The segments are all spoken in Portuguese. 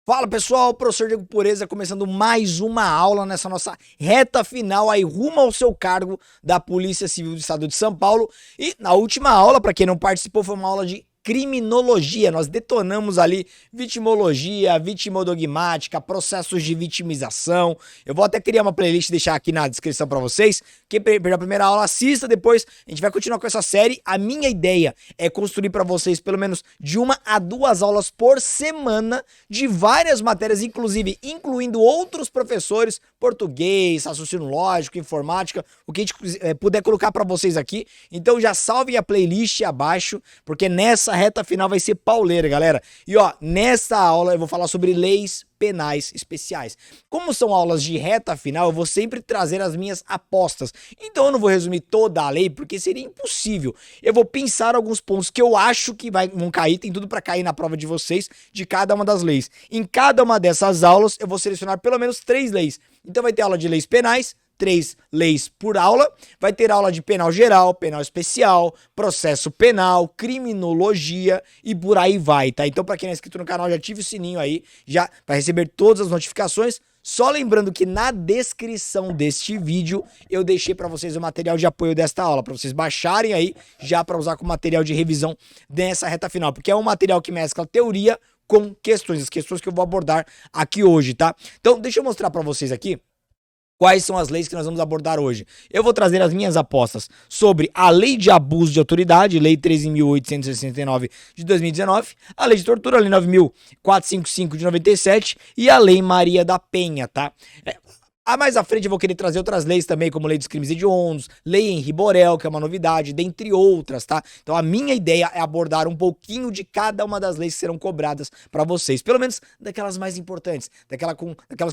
Fala pessoal, professor Diego Pureza começando mais uma aula nessa nossa reta final aí rumo ao seu cargo da Polícia Civil do Estado de São Paulo. E na última aula, para quem não participou, foi uma aula de criminologia. Nós detonamos ali vitimologia, vitimodogmática, processos de vitimização. Eu vou até criar uma playlist e deixar aqui na descrição para vocês. Quem perdeu a primeira aula, assista, depois a gente vai continuar com essa série. A minha ideia é construir para vocês pelo menos de 1 a 2 aulas por semana de várias matérias, inclusive incluindo outros professores, português, raciocínio lógico, informática, o que a gente puder colocar para vocês aqui. Então já salvem a playlist abaixo, porque nessa reta final vai ser pauleira, galera. E ó, nessa aula eu vou falar sobre leis penais especiais. Como são aulas de reta final, eu vou sempre trazer as minhas apostas. Então eu não vou resumir toda a lei, porque seria impossível. Eu vou pensar alguns pontos que eu acho que vão cair, tem tudo para cair na prova de vocês, de cada uma das leis. Em cada uma dessas aulas, eu vou selecionar pelo menos 3 leis. Então vai ter aula de leis penais, 3 leis por aula, vai ter aula de penal geral, penal especial, processo penal, criminologia e por aí vai, tá? Então pra quem não é inscrito no canal, já ative o sininho aí, já vai receber todas as notificações. Só lembrando que na descrição deste vídeo eu deixei para vocês o material de apoio desta aula, para vocês baixarem aí já para usar como material de revisão dessa reta final, porque é um material que mescla teoria com questões, as questões que eu vou abordar aqui hoje, tá? Então deixa eu mostrar para vocês aqui quais são as leis que nós vamos abordar hoje. Eu vou trazer as minhas apostas sobre a Lei de Abuso de Autoridade, Lei 13.869 de 2019, a Lei de Tortura, Lei 9.455 de 97 e a Lei Maria da Penha, tá? Mais à frente eu vou querer trazer outras leis também, como Lei dos Crimes Hediondos, Lei Henri Borel, que é uma novidade, dentre outras, tá? Então a minha ideia é abordar um pouquinho de cada uma das leis que serão cobradas para vocês, pelo menos daquelas mais importantes, daquelas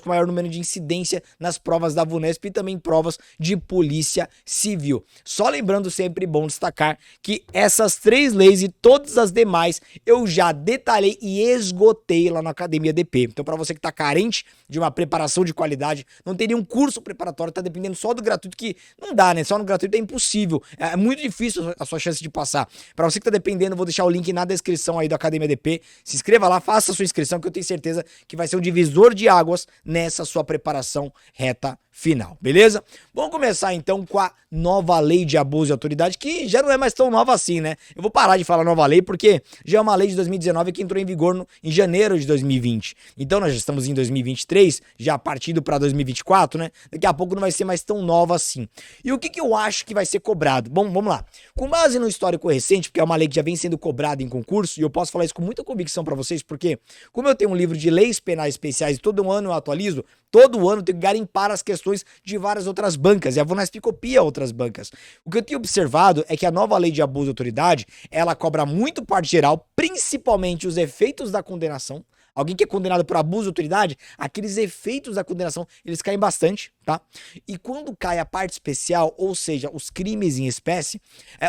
com maior número de incidência nas provas da VUNESP e também provas de Polícia Civil. Só lembrando, sempre bom destacar que essas 3 leis e todas as demais eu já detalhei e esgotei lá na Academia DP. Então para você que tá carente de uma preparação de qualidade, não teria um curso preparatório, tá dependendo só do gratuito, que não dá, né? Só no gratuito é impossível. É muito difícil a sua chance de passar. Pra você que tá dependendo, eu vou deixar o link na descrição aí da Academia DP. Se inscreva lá, faça a sua inscrição, que eu tenho certeza que vai ser um divisor de águas nessa sua preparação reta final, beleza? Vamos começar então com a nova lei de abuso de autoridade, que já não é mais tão nova assim, né? Eu vou parar de falar nova lei, porque já é uma lei de 2019 que entrou em vigor em janeiro de 2020. Então nós já estamos em 2023, já partindo para 2024, né? Daqui a pouco não vai ser mais tão nova assim. E o que eu acho que vai ser cobrado? Bom, vamos lá. Com base no histórico recente, porque é uma lei que já vem sendo cobrada em concurso, e eu posso falar isso com muita convicção para vocês, porque como eu tenho um livro de leis penais especiais e todo ano eu atualizo, todo ano eu tenho que garimpar as questões de várias outras bancas, e a VUNESP copia outras bancas. O que eu tenho observado é que a nova lei de abuso de autoridade, ela cobra muito parte geral, principalmente os efeitos da condenação. Alguém que é condenado por abuso de autoridade, aqueles efeitos da condenação, eles caem bastante, tá? E quando cai a parte especial, ou seja, os crimes em espécie,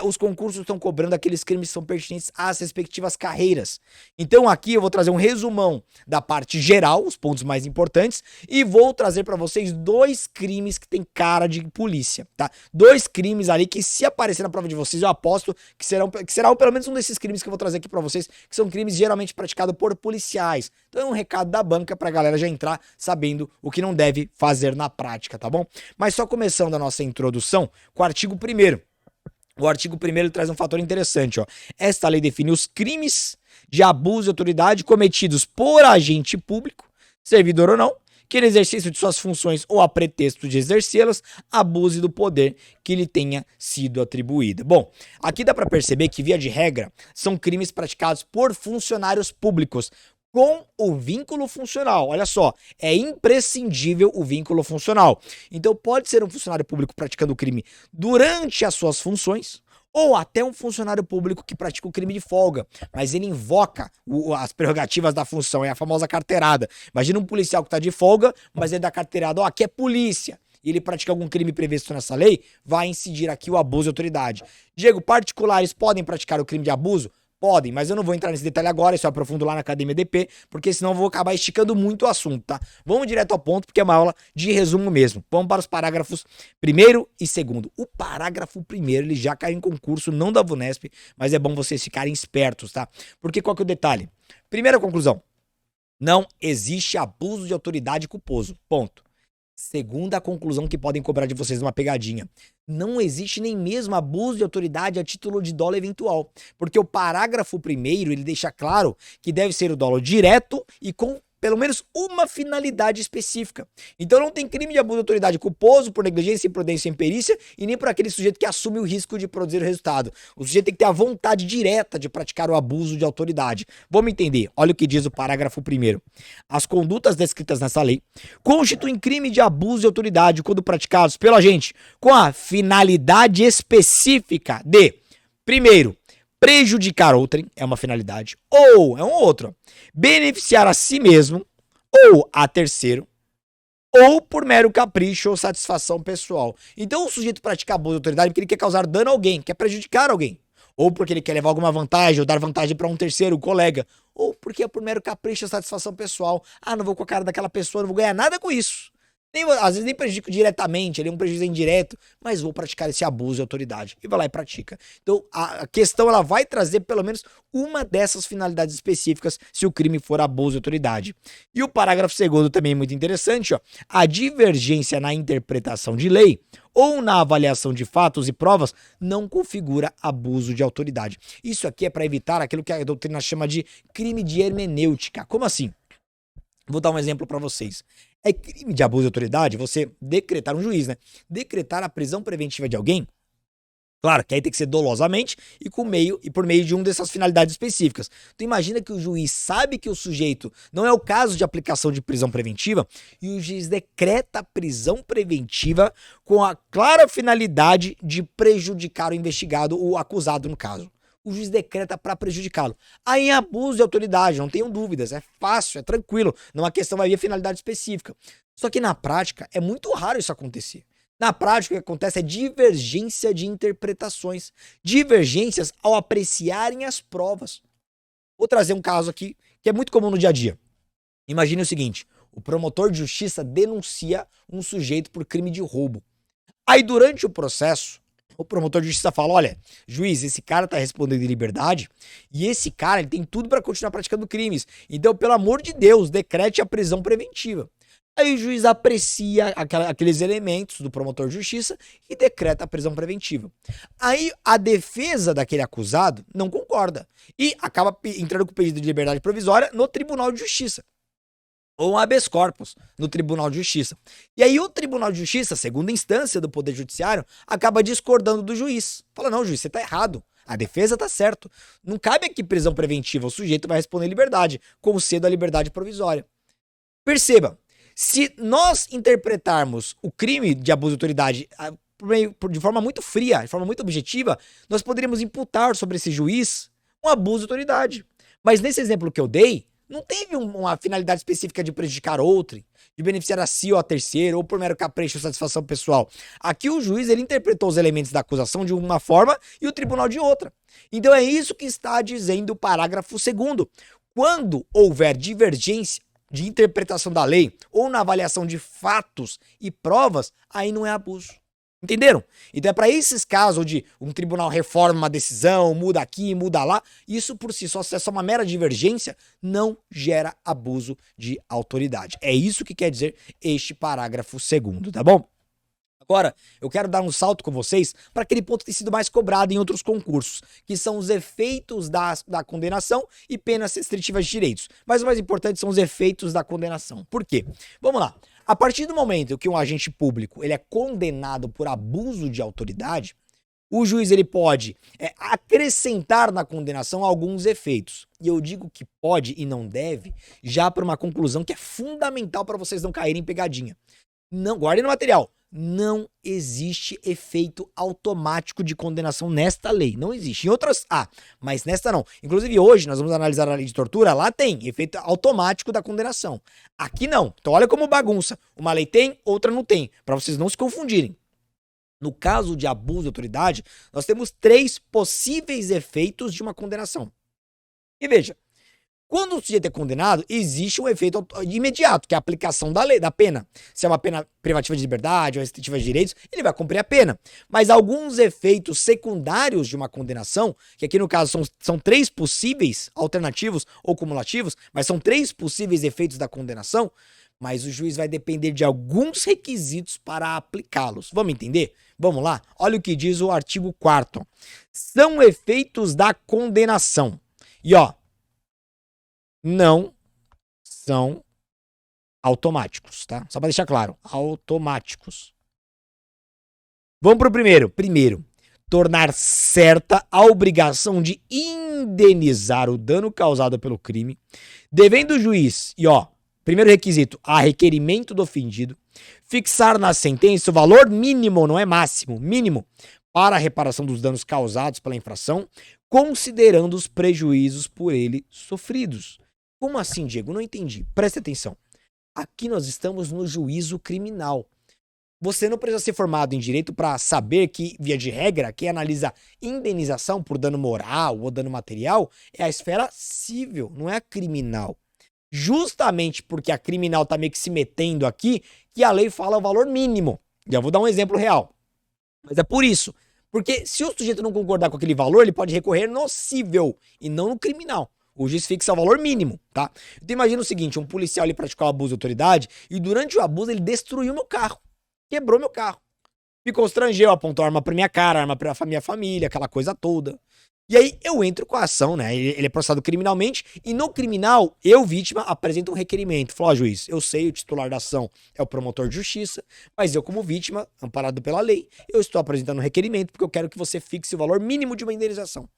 os concursos estão cobrando aqueles crimes que são pertinentes às respectivas carreiras. Então aqui eu vou trazer um resumão da parte geral, os pontos mais importantes, e vou trazer para vocês 2 crimes que tem cara de polícia, tá? 2 crimes ali que, se aparecer na prova de vocês, eu aposto que será pelo menos um desses crimes que eu vou trazer aqui para vocês, que são crimes geralmente praticados por policiais. Então é um recado da banca pra galera já entrar sabendo o que não deve fazer na prática, tá bom? Mas só começando a nossa introdução com o artigo 1º. O artigo 1º traz um fator interessante, ó. Esta lei define os crimes de abuso de autoridade cometidos por agente público, servidor ou não, que no exercício de suas funções ou a pretexto de exercê-las, abuse do poder que lhe tenha sido atribuído. Bom, aqui dá pra perceber que, via de regra, são crimes praticados por funcionários públicos, com o vínculo funcional. Olha só, é imprescindível o vínculo funcional. Então pode ser um funcionário público praticando o crime durante as suas funções, ou até um funcionário público que pratica o crime de folga, mas ele invoca as prerrogativas da função, é a famosa carteirada. Imagina um policial que está de folga, mas ele dá carteirada, ó, aqui é polícia, e ele pratica algum crime previsto nessa lei, vai incidir aqui o abuso de autoridade. Diego, particulares podem praticar o crime de abuso? Podem, mas eu não vou entrar nesse detalhe agora, isso eu aprofundo lá na Academia DP, porque senão eu vou acabar esticando muito o assunto, tá? Vamos direto ao ponto, porque é uma aula de resumo mesmo. Vamos para os parágrafos 1º e 2º. O parágrafo 1º, ele já caiu em concurso, não da VUNESP, mas é bom vocês ficarem espertos, tá? Porque qual que é o detalhe? Primeira conclusão. Não existe abuso de autoridade culposo. Ponto. Segunda conclusão que podem cobrar de vocês numa pegadinha. Não existe nem mesmo abuso de autoridade a título de dolo eventual. Porque o parágrafo primeiro, ele deixa claro que deve ser o dolo direto e com pelo menos uma finalidade específica. Então não tem crime de abuso de autoridade culposo por negligência, imprudência e imperícia e nem por aquele sujeito que assume o risco de produzir o resultado. O sujeito tem que ter a vontade direta de praticar o abuso de autoridade. Vamos entender. Olha o que diz o parágrafo primeiro. As condutas descritas nessa lei constituem crime de abuso de autoridade quando praticados pelo agente com a finalidade específica de, primeiro, prejudicar outrem, é uma finalidade, ou é um outro, beneficiar a si mesmo, ou a terceiro, ou por mero capricho ou satisfação pessoal. Então o sujeito pratica abuso de autoridade porque ele quer causar dano a alguém, quer prejudicar alguém, ou porque ele quer levar alguma vantagem ou dar vantagem para um terceiro, um colega, ou porque é por mero capricho ou satisfação pessoal. Ah, não vou com a cara daquela pessoa, não vou ganhar nada com isso. Às vezes nem prejudico diretamente, ele é um prejuízo indireto, mas vou praticar esse abuso de autoridade. E vai lá e pratica. Então, a questão ela vai trazer pelo menos uma dessas finalidades específicas se o crime for abuso de autoridade. E o parágrafo segundo também é muito interessante, ó. A divergência na interpretação de lei ou na avaliação de fatos e provas não configura abuso de autoridade. Isso aqui é para evitar aquilo que a doutrina chama de crime de hermenêutica. Como assim? Vou dar um exemplo para vocês. É crime de abuso de autoridade você decretar, um juiz, né? Decretar a prisão preventiva de alguém. Claro que aí tem que ser dolosamente e por meio de uma dessas finalidades específicas. Tu imagina que o juiz sabe que o sujeito não é o caso de aplicação de prisão preventiva e o juiz decreta a prisão preventiva com a clara finalidade de prejudicar o investigado ou o acusado no caso. O juiz decreta para prejudicá-lo. Aí é abuso de autoridade, não tenham dúvidas, é fácil, é tranquilo, não é uma questão vai vir finalidade específica. Só que na prática é muito raro isso acontecer. Na prática o que acontece é divergência de interpretações, divergências ao apreciarem as provas. Vou trazer um caso aqui que é muito comum no dia a dia. Imagine o seguinte, o promotor de justiça denuncia um sujeito por crime de roubo. Aí durante o processo, o promotor de justiça fala, olha, juiz, esse cara tá respondendo em liberdade e esse cara ele tem tudo para continuar praticando crimes. Então, pelo amor de Deus, decrete a prisão preventiva. Aí o juiz aprecia aqueles elementos do promotor de justiça e decreta a prisão preventiva. Aí a defesa daquele acusado não concorda e acaba entrando com pedido de liberdade provisória no Tribunal de Justiça. Ou um habeas corpus no Tribunal de Justiça. E aí o Tribunal de Justiça, segunda instância do Poder Judiciário, acaba discordando do juiz. Fala, não, juiz, você tá errado. A defesa tá certo. Não cabe aqui prisão preventiva, o sujeito vai responder em liberdade. Concedo a liberdade provisória. Perceba, se nós interpretarmos o crime de abuso de autoridade de forma muito fria, de forma muito objetiva, nós poderíamos imputar sobre esse juiz um abuso de autoridade. Mas nesse exemplo que eu dei, não teve uma finalidade específica de prejudicar outrem, de beneficiar a si ou a terceiro, ou por mero capricho ou satisfação pessoal. Aqui o juiz ele interpretou os elementos da acusação de uma forma e o tribunal de outra. Então é isso que está dizendo o parágrafo 2º. Quando houver divergência de interpretação da lei ou na avaliação de fatos e provas, aí não é abuso. Entenderam? Então é para esses casos onde um tribunal reforma uma decisão, muda aqui, muda lá, isso por si só, se é só uma mera divergência, não gera abuso de autoridade. É isso que quer dizer este parágrafo 2º, tá bom? Agora, eu quero dar um salto com vocês para aquele ponto que tem sido mais cobrado em outros concursos, que são os efeitos da condenação e penas restritivas de direitos. Mas o mais importante são os efeitos da condenação. Por quê? Vamos lá. A partir do momento que um agente público ele é condenado por abuso de autoridade, o juiz ele pode acrescentar na condenação alguns efeitos. E eu digo que pode e não deve, já para uma conclusão que é fundamental para vocês não caírem em pegadinha. Não, guardem no material. Não existe efeito automático de condenação nesta lei. Não existe. Em outras, mas nesta não. Inclusive hoje nós vamos analisar a lei de tortura, lá tem efeito automático da condenação. Aqui não. Então olha como bagunça. Uma lei tem, outra não tem. Para vocês não se confundirem. No caso de abuso de autoridade, nós temos 3 possíveis efeitos de uma condenação. E veja, Quando o sujeito é condenado, existe um efeito imediato, que é a aplicação da lei, da pena. Se é uma pena privativa de liberdade ou restritiva de direitos, ele vai cumprir a pena. Mas alguns efeitos secundários de uma condenação, que aqui no caso são 3 possíveis, alternativos ou cumulativos, mas são 3 possíveis efeitos da condenação, mas o juiz vai depender de alguns requisitos para aplicá-los. Vamos entender? Vamos lá? Olha o que diz o artigo 4º. São efeitos da condenação. E ó, não são automáticos, tá? Só para deixar claro, automáticos. Vamos pro primeiro. Primeiro, tornar certa a obrigação de indenizar o dano causado pelo crime, devendo o juiz, e ó, primeiro requisito, a requerimento do ofendido, fixar na sentença o valor mínimo, não é máximo, mínimo, para a reparação dos danos causados pela infração, considerando os prejuízos por ele sofridos. Como assim, Diego? Não entendi. Preste atenção. Aqui nós estamos no juízo criminal. Você não precisa ser formado em direito para saber que, via de regra, quem analisa indenização por dano moral ou dano material é a esfera civil, não é a criminal. Justamente porque a criminal tá meio que se metendo aqui, que a lei fala o valor mínimo. Já vou dar um exemplo real. Mas é por isso. Porque se o sujeito não concordar com aquele valor, ele pode recorrer no civil e não no criminal. O juiz fixa o valor mínimo, tá? Então imagina o seguinte, um policial ele praticou abuso de autoridade e durante o abuso ele destruiu meu carro. Quebrou meu carro. Me constrangeu, apontou a arma pra minha cara, arma pra minha família, aquela coisa toda. E aí eu entro com a ação, né? Ele é processado criminalmente e no criminal, eu, vítima, apresento um requerimento. Falo, ó, juiz, eu sei, o titular da ação é o promotor de justiça, mas eu como vítima, amparado pela lei, eu estou apresentando um requerimento porque eu quero que você fixe o valor mínimo de uma indenização.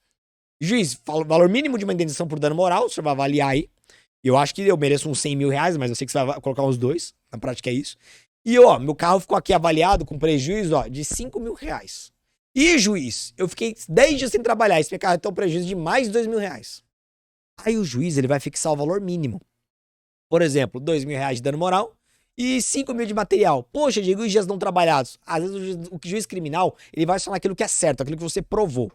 Juiz, fala o valor mínimo de uma indenização por dano moral, você vai avaliar aí. Eu acho que eu mereço uns 100 mil reais, mas eu sei que você vai colocar uns 2, na prática é isso. E ó, meu carro ficou aqui avaliado com prejuízo, ó, de 5 mil reais. E juiz, eu fiquei 10 dias sem trabalhar, esse meu carro tem um prejuízo de mais de 2 mil reais. Aí o juiz, ele vai fixar o valor mínimo. Por exemplo, 2 mil reais de dano moral e 5 mil de material. Poxa, Diego, os dias não trabalhados. Às vezes o juiz criminal, ele vai falar aquilo que é certo, aquilo que você provou.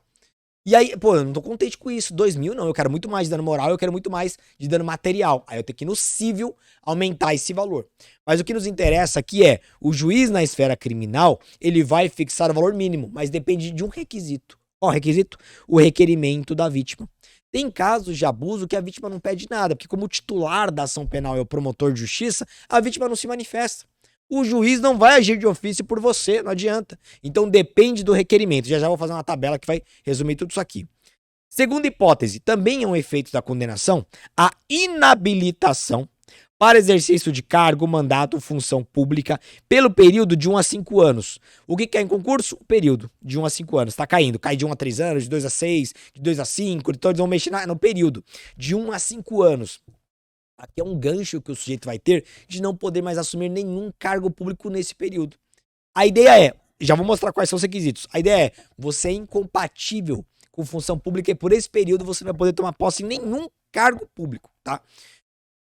E aí, pô, eu não tô contente com isso. 2 mil não, eu quero muito mais de dano moral, eu quero muito mais de dano material. Aí eu tenho que ir no civil aumentar esse valor. Mas o que nos interessa aqui é, o juiz na esfera criminal, ele vai fixar o valor mínimo, mas depende de um requisito. Qual requisito? O requerimento da vítima. Tem casos de abuso que a vítima não pede nada, porque como o titular da ação penal é o promotor de justiça, a vítima não se manifesta. O juiz não vai agir de ofício por você, não adianta. Então depende do requerimento. Já vou fazer uma tabela que vai resumir tudo isso aqui. Segunda hipótese, também é um efeito da condenação, a inabilitação para exercício de cargo, mandato ou função pública pelo período de 1 a 5 anos. O que é em concurso? O período de 1 a 5 anos. Está caindo. Cai de 1 a 3 anos, de 2 a 6, de 2 a 5. Então eles vão mexer no período de 1 a 5 anos. Aqui é um gancho que o sujeito vai ter de não poder mais assumir nenhum cargo público nesse período. A ideia é, já vou mostrar quais são os requisitos. A ideia é, você é incompatível com função pública e por esse período você não vai poder tomar posse em nenhum cargo público, tá?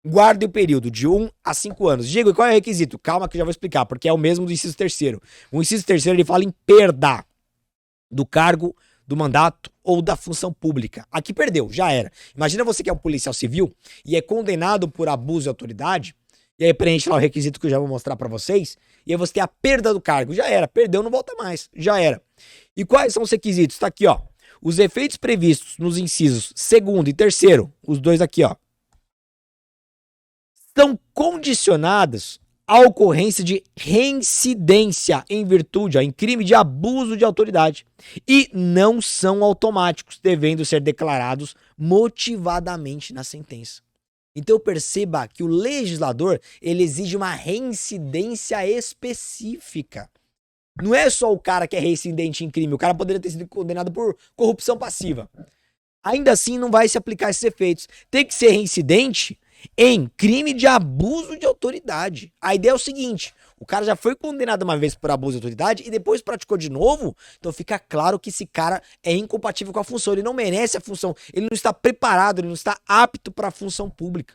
Guarde o período de 1 a 5 anos. Diego, e qual é o requisito? Calma que eu já vou explicar, porque é o mesmo do inciso terceiro. O inciso terceiro ele fala em perda do cargo, do mandato ou da função pública. Aqui perdeu, já era. Imagina você que é um policial civil e é condenado por abuso de autoridade, e aí preenche lá o requisito que eu já vou mostrar pra vocês, e aí você tem a perda do cargo. Já era, perdeu, não volta mais. Já era. E quais são os requisitos? Tá aqui, ó. Os efeitos previstos nos incisos segundo e terceiro, os dois aqui, ó, são condicionados à ocorrência de reincidência em virtude, ó, em crime de abuso de autoridade e não são automáticos, devendo ser declarados motivadamente na sentença. Então perceba que o legislador, ele exige uma reincidência específica. Não é só o cara que é reincidente em crime, o cara poderia ter sido condenado por corrupção passiva. Ainda assim não vai se aplicar esses efeitos. Tem que ser reincidente em crime de abuso de autoridade. A ideia é o seguinte, o cara já foi condenado uma vez por abuso de autoridade e depois praticou de novo, então fica claro que esse cara é incompatível com a função, ele não merece a função, ele não está preparado, ele não está apto para a função pública.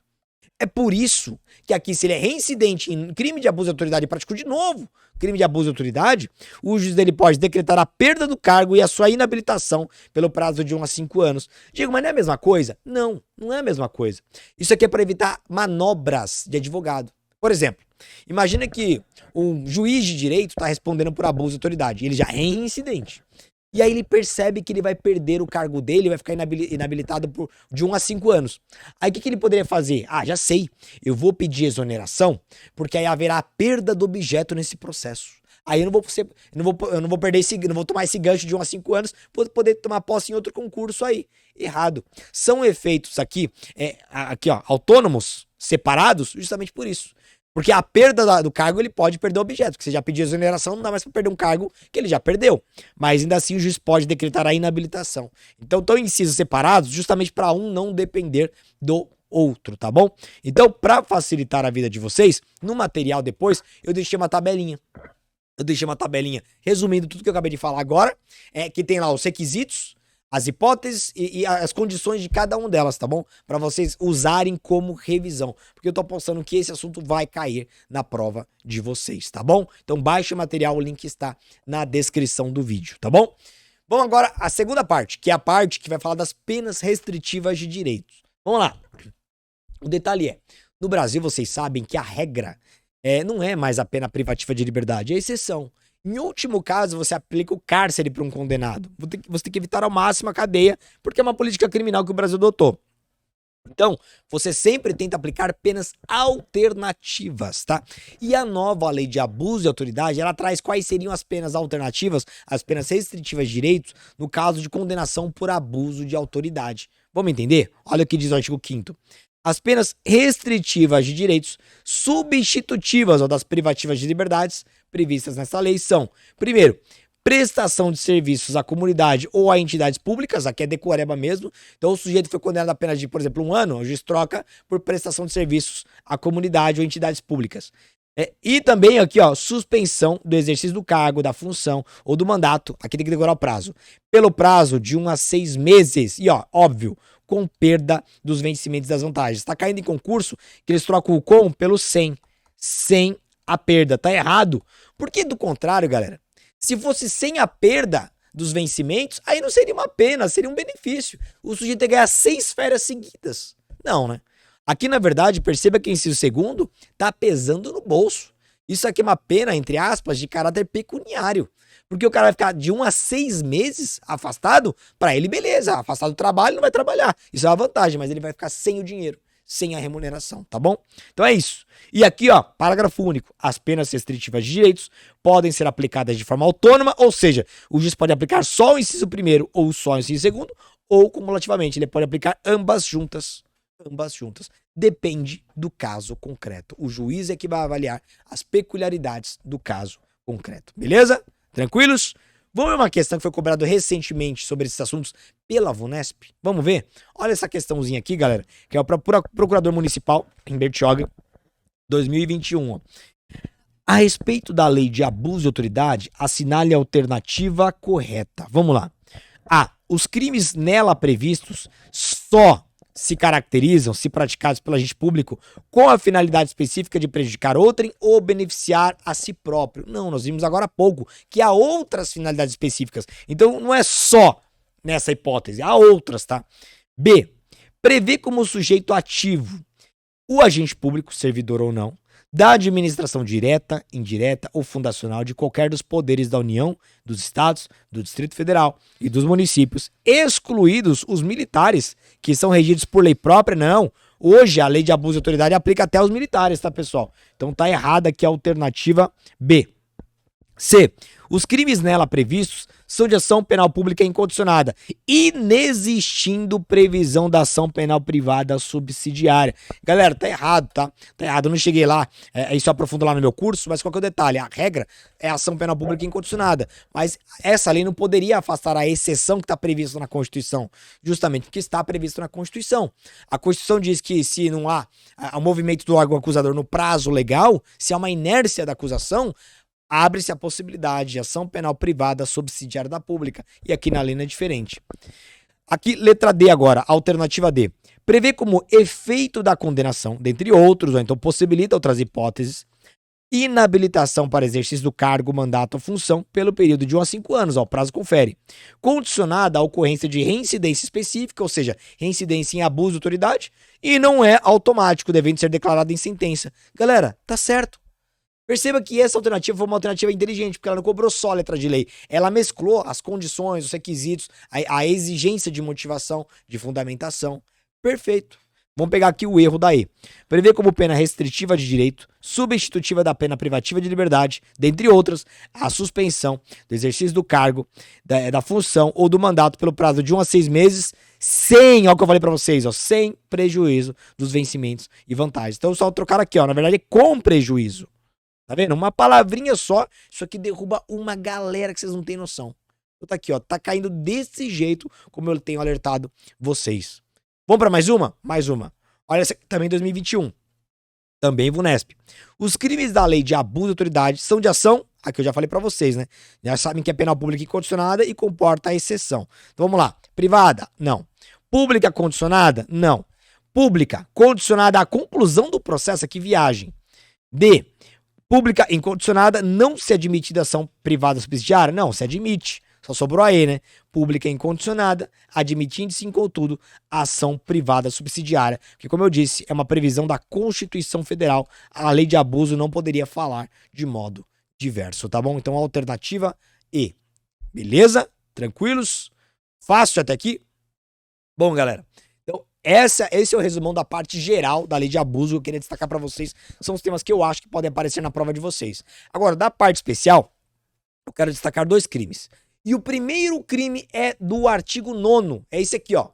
É por isso que aqui, se ele é reincidente em crime de abuso de autoridade e praticou de novo crime de abuso de autoridade, o juiz dele pode decretar a perda do cargo e a sua inabilitação pelo prazo de 1 a 5 anos. Digo, mas não é a mesma coisa? Não, não é a mesma coisa. Isso aqui é para evitar manobras de advogado. Por exemplo, imagina que um juiz de direito está respondendo por abuso de autoridade. Ele já é reincidente. E aí ele percebe que ele vai perder o cargo dele, vai ficar inabilitado de 1 a 5 anos. Aí o que ele poderia fazer? Ah, já sei. Eu vou pedir exoneração, porque aí haverá a perda do objeto nesse processo. Aí eu não vou perder não vou tomar esse gancho de 1 a 5 anos, vou poder tomar posse em outro concurso aí. Errado. São efeitos aqui, autônomos, separados, justamente por isso. Porque a perda do cargo, ele pode perder o objeto. Que você já pediu exoneração, não dá mais para perder um cargo que ele já perdeu. Mas ainda assim o juiz pode decretar a inabilitação. Então estão incisos separados justamente para um não depender do outro, tá bom? Então, para facilitar a vida de vocês, no material depois, eu deixei uma tabelinha. Resumindo tudo que eu acabei de falar agora, que tem lá os requisitos, as hipóteses e as condições de cada uma delas, tá bom? Para vocês usarem como revisão. Porque eu tô apostando que esse assunto vai cair na prova de vocês, tá bom? Então baixe o material, o link está na descrição do vídeo, tá bom? Vamos agora à segunda parte, que é a parte que vai falar das penas restritivas de direitos. Vamos lá. O detalhe é, no Brasil vocês sabem que a regra não é mais a pena privativa de liberdade, é exceção. Em último caso, você aplica o cárcere para um condenado. Você tem que evitar ao máximo a cadeia, porque é uma política criminal que o Brasil adotou. Então, você sempre tenta aplicar penas alternativas, tá? E a nova lei de abuso de autoridade, ela traz quais seriam as penas alternativas, as penas restritivas de direitos, no caso de condenação por abuso de autoridade. Vamos entender? Olha o que diz o artigo 5º. As penas restritivas de direitos substitutivas ou das privativas de liberdades previstas nessa lei são, primeiro, prestação de serviços à comunidade ou a entidades públicas, aqui é decoreba mesmo. Então o sujeito foi condenado a pena de, por exemplo, 1 ano, o juiz troca por prestação de serviços à comunidade ou entidades públicas. E também aqui, ó, suspensão do exercício do cargo, da função ou do mandato, aqui tem que decorar o prazo, pelo prazo de 1 a 6 meses, e ó, óbvio, com perda dos vencimentos das vantagens. Está caindo em concurso que eles trocam o com pelo sem a perda, tá errado. Porque do contrário, galera, se fosse sem a perda dos vencimentos, aí não seria uma pena, seria um benefício. O sujeito ia ganhar 6 férias seguidas. Não, né? Aqui, na verdade, perceba que o inciso segundo tá pesando no bolso. Isso aqui é uma pena, entre aspas, de caráter pecuniário. Porque o cara vai ficar de 1 a 6 meses afastado, pra ele, beleza, afastado do trabalho, não vai trabalhar. Isso é uma vantagem, mas ele vai ficar sem o dinheiro, sem a remuneração, tá bom? Então é isso. E aqui, ó, parágrafo único. As penas restritivas de direitos podem ser aplicadas de forma autônoma, ou seja, o juiz pode aplicar só o inciso primeiro ou só o inciso segundo, ou cumulativamente, ele pode aplicar ambas juntas. Ambas juntas. Depende do caso concreto. O juiz é que vai avaliar as peculiaridades do caso concreto. Beleza? Tranquilos? Vamos ver uma questão que foi cobrada recentemente sobre esses assuntos pela VUNESP? Vamos ver? Olha essa questãozinha aqui, galera, que é o procurador municipal em Bertioga, 2021. Ó. A respeito da lei de abuso de autoridade, assinale a alternativa correta. Vamos lá. A. Os crimes nela previstos só se caracterizam, se praticados pelo agente público, com a finalidade específica de prejudicar outrem ou beneficiar a si próprio. Não, nós vimos agora há pouco que há outras finalidades específicas. Então não é só nessa hipótese, há outras, tá? B. Prevê como sujeito ativo o agente público, servidor ou não, da administração direta, indireta ou fundacional de qualquer dos poderes da União, dos Estados, do Distrito Federal e dos municípios, excluídos os militares, que são regidos por lei própria. Não, hoje a lei de abuso de autoridade aplica até aos militares, tá, pessoal? Então tá errada aqui a alternativa B. C. Os crimes nela previstos são de ação penal pública incondicionada, inexistindo previsão da ação penal privada subsidiária. Galera, tá errado, tá? Tá errado, eu não cheguei lá, isso eu aprofundo lá no meu curso, mas qual que é o detalhe? A regra é a ação penal pública incondicionada, mas essa lei não poderia afastar a exceção que está prevista na Constituição, justamente porque está previsto na Constituição. A Constituição diz que se não há o movimento do órgão acusador no prazo legal, se há uma inércia da acusação, abre-se a possibilidade de ação penal privada subsidiária da pública. E aqui na lei não é diferente. Aqui, letra D agora, alternativa D. Prevê como efeito da condenação, dentre outros, ou então possibilita outras hipóteses, inabilitação para exercício do cargo, mandato ou função pelo período de 1 a 5 anos, ó, o prazo confere, condicionada à ocorrência de reincidência específica, ou seja, reincidência em abuso de autoridade, e não é automático, devendo ser declarado em sentença. Galera, tá certo. Perceba que essa alternativa foi uma alternativa inteligente, porque ela não cobrou só a letra de lei, ela mesclou as condições, os requisitos, a exigência de motivação, de fundamentação. Perfeito. Vamos pegar aqui o erro da E. Prevê como pena restritiva de direito, substitutiva da pena privativa de liberdade, dentre outras, a suspensão do exercício do cargo, da função ou do mandato pelo prazo de 1 a 6 meses, sem, ó, o que eu falei pra vocês, ó, sem prejuízo dos vencimentos e vantagens. Então, só trocar aqui, ó, na verdade, com prejuízo. Tá vendo? Uma palavrinha só, isso aqui derruba uma galera que vocês não têm noção. Então tá aqui, ó, tá caindo desse jeito, como eu tenho alertado vocês. Vamos pra mais uma? Mais uma. Olha essa aqui, também 2021. Também VUNESP. Os crimes da lei de abuso de autoridade são de ação, aqui eu já falei pra vocês, né? Já sabem que é penal pública incondicionada e comporta a exceção. Então vamos lá. Privada? Não. Pública condicionada? Não. Pública condicionada à conclusão do processo, aqui viagem. D. Pública incondicionada, não se admite ação privada subsidiária? Não, se admite. Só sobrou a E, né? Pública incondicionada, admitindo-se, contudo, a ação privada subsidiária. Porque, como eu disse, é uma previsão da Constituição Federal. A lei de abuso não poderia falar de modo diverso, tá bom? Então, a alternativa E. Beleza? Tranquilos? Fácil até aqui? Bom, galera. Então, esse é o resumão da parte geral da lei de abuso que eu queria destacar pra vocês. São os temas que eu acho que podem aparecer na prova de vocês. Agora, da parte especial, eu quero destacar 2 crimes. E o primeiro crime é do artigo 9º. É esse aqui, ó.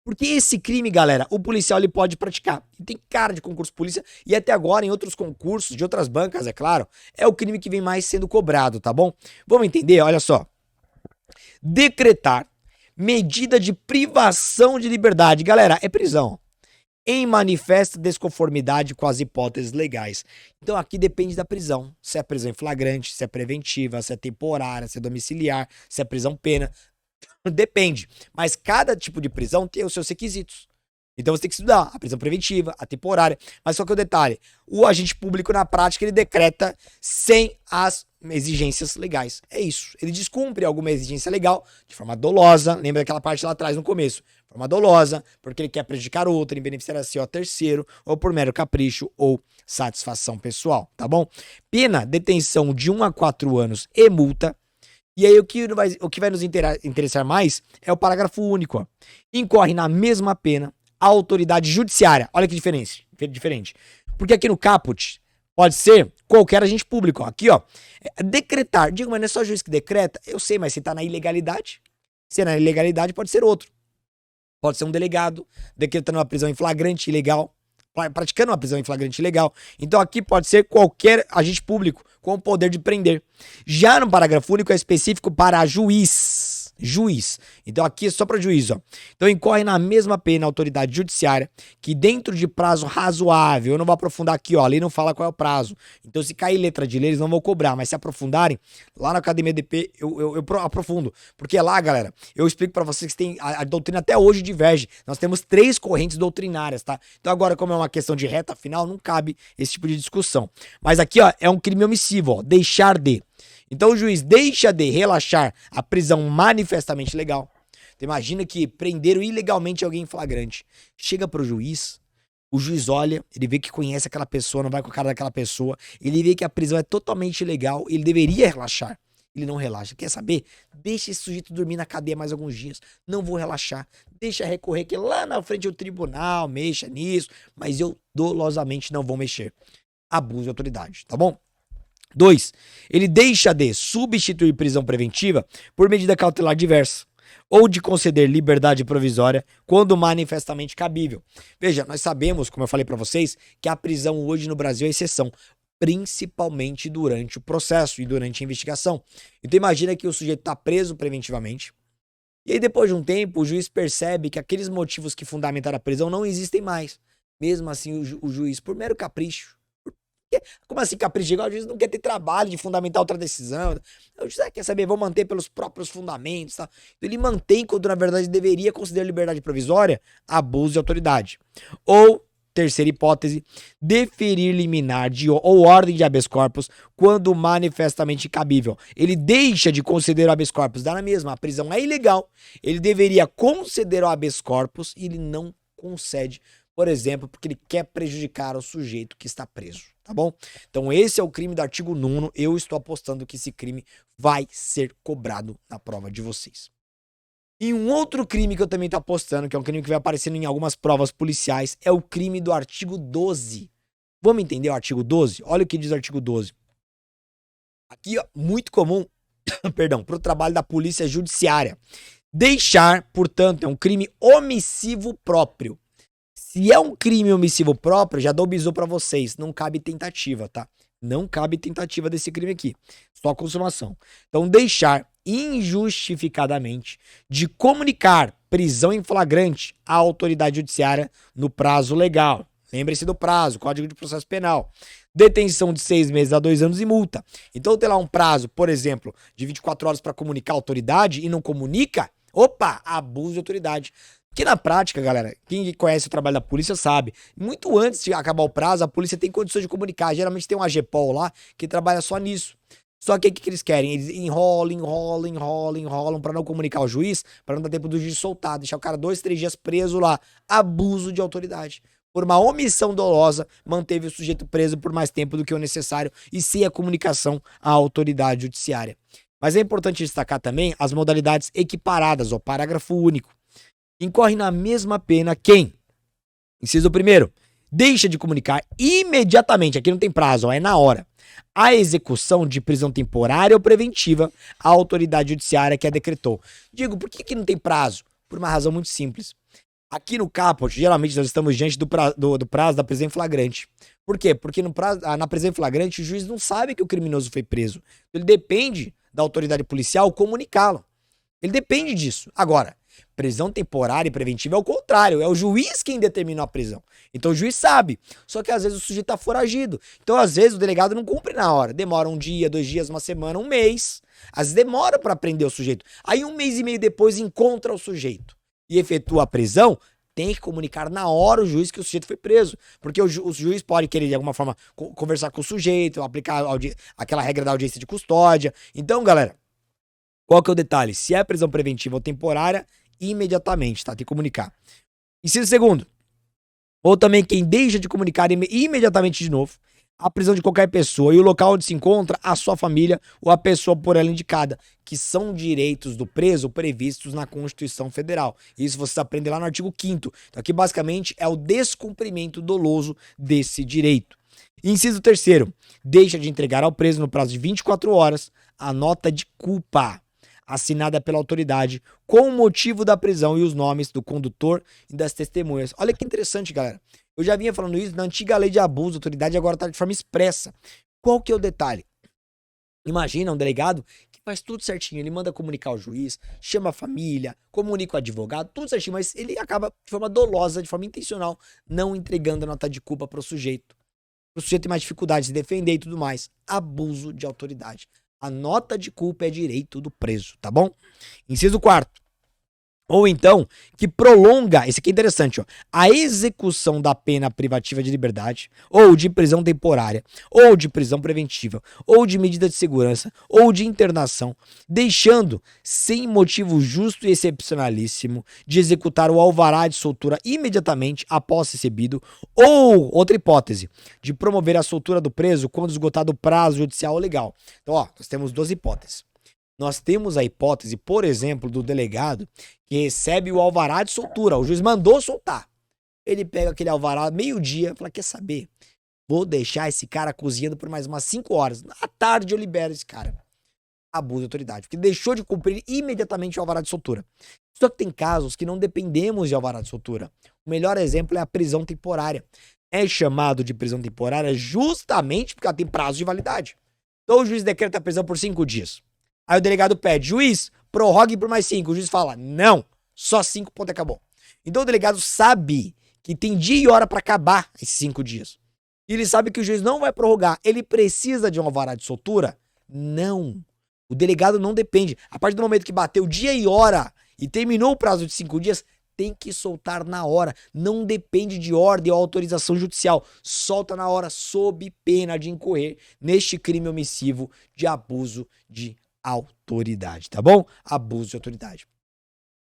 Porque esse crime, galera, o policial ele pode praticar. E tem cara de concurso polícia e até agora em outros concursos de outras bancas, é claro, é o crime que vem mais sendo cobrado, tá bom? Vamos entender? Olha só. Decretar medida de privação de liberdade. Galera, é prisão. Em manifesta desconformidade com as hipóteses legais. Então aqui depende da prisão. Se é prisão em flagrante, se é preventiva, se é temporária, se é domiciliar, se é prisão pena. Depende. Mas cada tipo de prisão tem os seus requisitos. Então você tem que estudar a prisão preventiva, a temporária. Mas só que o detalhe, o agente público na prática ele decreta sem as exigências legais. É isso. Ele descumpre alguma exigência legal de forma dolosa. Lembra daquela parte lá atrás no começo? Forma dolosa, porque ele quer prejudicar outro, em beneficiar assim a terceiro, ou por mero capricho ou satisfação pessoal, tá bom? Pena, detenção de 1 a 4 anos e multa. E aí o que vai nos interessar mais é o parágrafo único, ó. Incorre na mesma pena a autoridade judiciária. Olha que diferente. Porque aqui no caput pode ser qualquer agente público, ó. Aqui, ó, decretar. Digo, mas não é só juiz que decreta? Eu sei, mas se tá na ilegalidade, se é na ilegalidade pode ser outro. Pode ser um delegado decretando uma prisão em flagrante ilegal, praticando uma prisão em flagrante ilegal. Então aqui pode ser qualquer agente público com o poder de prender. Já no parágrafo único é específico para juiz. Então aqui é só para juiz, ó. Então incorre na mesma pena a autoridade judiciária que dentro de prazo razoável, eu não vou aprofundar aqui, ó, a lei não fala qual é o prazo. Então se cair letra de lei eles não vão cobrar, mas se aprofundarem, lá na Academia DP eu aprofundo. Porque lá, galera, eu explico para vocês que tem a doutrina até hoje diverge. Nós temos 3 correntes doutrinárias, tá? Então agora como é uma questão de reta final, não cabe esse tipo de discussão. Mas aqui, ó, é um crime omissivo, ó, deixar de. Então o juiz deixa de relaxar a prisão manifestamente legal. Então, imagina que prenderam ilegalmente alguém em flagrante. Chega pro juiz, o juiz olha, ele vê que conhece aquela pessoa, não vai com a cara daquela pessoa, ele vê que a prisão é totalmente ilegal, ele deveria relaxar. Ele não relaxa. Quer saber? Deixa esse sujeito dormir na cadeia mais alguns dias. Não vou relaxar. Deixa recorrer, que lá na frente o tribunal mexa nisso, mas eu dolosamente não vou mexer. Abuso de autoridade, tá bom? 2. Ele deixa de substituir prisão preventiva por medida cautelar diversa ou de conceder liberdade provisória quando manifestamente cabível. Veja, nós sabemos, como eu falei para vocês, que a prisão hoje no Brasil é exceção, principalmente durante o processo e durante a investigação. Então imagina que o sujeito está preso preventivamente e aí depois de um tempo o juiz percebe que aqueles motivos que fundamentaram a prisão não existem mais. Mesmo assim o juiz, por mero capricho, Como assim capricho? O juiz não quer ter trabalho de fundamentar outra decisão. O juiz quer saber, vou manter pelos próprios fundamentos. Tá? Então ele mantém quando na verdade deveria considerar liberdade provisória abuso de autoridade. Ou, terceira hipótese, deferir liminar ou ordem de habeas corpus quando manifestamente incabível. Ele deixa de conceder o habeas corpus, dá na mesma, a prisão é ilegal. Ele deveria conceder o habeas corpus e ele não concede, por exemplo, porque ele quer prejudicar o sujeito que está preso, tá bom? Então esse é o crime do artigo 9º, eu estou apostando que esse crime vai ser cobrado na prova de vocês. E um outro crime que eu também tô apostando, que é um crime que vai aparecendo em algumas provas policiais, é o crime do artigo 12. Vamos entender o artigo 12? Olha o que diz o artigo 12. Aqui, ó, muito comum, perdão, para o trabalho da polícia judiciária. Deixar, portanto, é um crime omissivo próprio. Se é um crime omissivo próprio, já dou bisu pra vocês, não cabe tentativa, tá? Não cabe tentativa desse crime aqui, só consumação. Então, deixar injustificadamente de comunicar prisão em flagrante à autoridade judiciária no prazo legal. Lembre-se do prazo, Código de Processo Penal. Detenção de 6 meses a 2 anos e multa. Então, tem lá um prazo, por exemplo, de 24 horas para comunicar à autoridade e não comunica, opa, abuso de autoridade. Porque na prática, galera, quem conhece o trabalho da polícia sabe, muito antes de acabar o prazo, a polícia tem condições de comunicar. Geralmente tem um AGPOL lá que trabalha só nisso. Só que o que eles querem? Eles enrolam pra não comunicar ao juiz, pra não dar tempo do juiz soltar, deixar o cara 2, 3 dias preso lá. Abuso de autoridade. Por uma omissão dolosa, manteve o sujeito preso por mais tempo do que o necessário e sem a comunicação à autoridade judiciária. Mas é importante destacar também as modalidades equiparadas, ó, parágrafo único. Incorre na mesma pena quem, inciso 1º, deixa de comunicar imediatamente, aqui não tem prazo, ó, é na hora, a execução de prisão temporária ou preventiva à autoridade judiciária que a decretou. Digo, por que não tem prazo? Por uma razão muito simples. Aqui no caput, geralmente nós estamos diante do prazo da prisão em flagrante. Por quê? Porque na prisão em flagrante o juiz não sabe que o criminoso foi preso. Ele depende da autoridade policial comunicá-lo. Ele depende disso. Agora, prisão temporária e preventiva é o contrário, é o juiz quem determina a prisão. Então o juiz sabe, só que às vezes o sujeito tá foragido. Então às vezes o delegado não cumpre na hora, demora 1 dia, 2 dias, uma semana, 1 mês. Às vezes demora para prender o sujeito. Aí 1 mês e meio depois encontra o sujeito e efetua a prisão, tem que comunicar na hora o juiz que o sujeito foi preso. Porque o juiz pode querer de alguma forma conversar com o sujeito, aplicar aquela regra da audiência de custódia. Então galera, qual que é o detalhe? Se é prisão preventiva ou temporária, imediatamente, tá? Tem que comunicar. Inciso 2º. Ou também quem deixa de comunicar imediatamente de novo a prisão de qualquer pessoa e o local onde se encontra a sua família ou a pessoa por ela indicada, que são direitos do preso previstos na Constituição Federal. Isso vocês aprendem lá no artigo 5º. Então aqui basicamente é o descumprimento doloso desse direito. Inciso 3º. Deixa de entregar ao preso no prazo de 24 horas a nota de culpa assinada pela autoridade com o motivo da prisão e os nomes do condutor e das testemunhas. Olha que interessante, galera. Eu já vinha falando isso na antiga lei de abuso de autoridade, agora tá de forma expressa. Qual que é o detalhe? Imagina um delegado que faz tudo certinho, ele manda comunicar ao juiz, chama a família, comunica o advogado, tudo certinho, mas ele acaba de forma dolosa, de forma intencional, não entregando a nota de culpa para o sujeito. O sujeito tem mais dificuldade de se defender e tudo mais. Abuso de autoridade. A nota de culpa é direito do preso, tá bom? Inciso 4º. Ou então, que prolonga, esse aqui é interessante, ó, a execução da pena privativa de liberdade, ou de prisão temporária, ou de prisão preventiva, ou de medida de segurança, ou de internação, deixando, sem motivo justo e excepcionalíssimo, de executar o alvará de soltura imediatamente após recebido, ou, outra hipótese, de promover a soltura do preso quando esgotado o prazo judicial ou legal. Então, ó, nós temos 2 hipóteses. Nós temos a hipótese, por exemplo, do delegado que recebe o alvará de soltura. O juiz mandou soltar. Ele pega aquele alvará meio-dia e fala, quer saber? Vou deixar esse cara cozinhando por mais umas 5 horas. À tarde eu libero esse cara. Abuso de autoridade. Porque deixou de cumprir imediatamente o alvará de soltura. Só que tem casos que não dependemos de alvará de soltura. O melhor exemplo é a prisão temporária. É chamado de prisão temporária justamente porque ela tem prazo de validade. Então o juiz decreta a prisão por 5 dias. Aí o delegado pede, juiz, prorrogue por mais 5. O juiz fala, não, só 5, ponto, acabou. Então o delegado sabe que tem dia e hora para acabar esses 5 dias. e ele sabe que o juiz não vai prorrogar, ele precisa de um alvará de soltura? Não. O delegado não depende. A partir do momento que bateu dia e hora e terminou o prazo de 5 dias, tem que soltar na hora. Não depende de ordem ou autorização judicial. Solta na hora, sob pena de incorrer neste crime omissivo de abuso de autoridade, tá bom? Abuso de autoridade.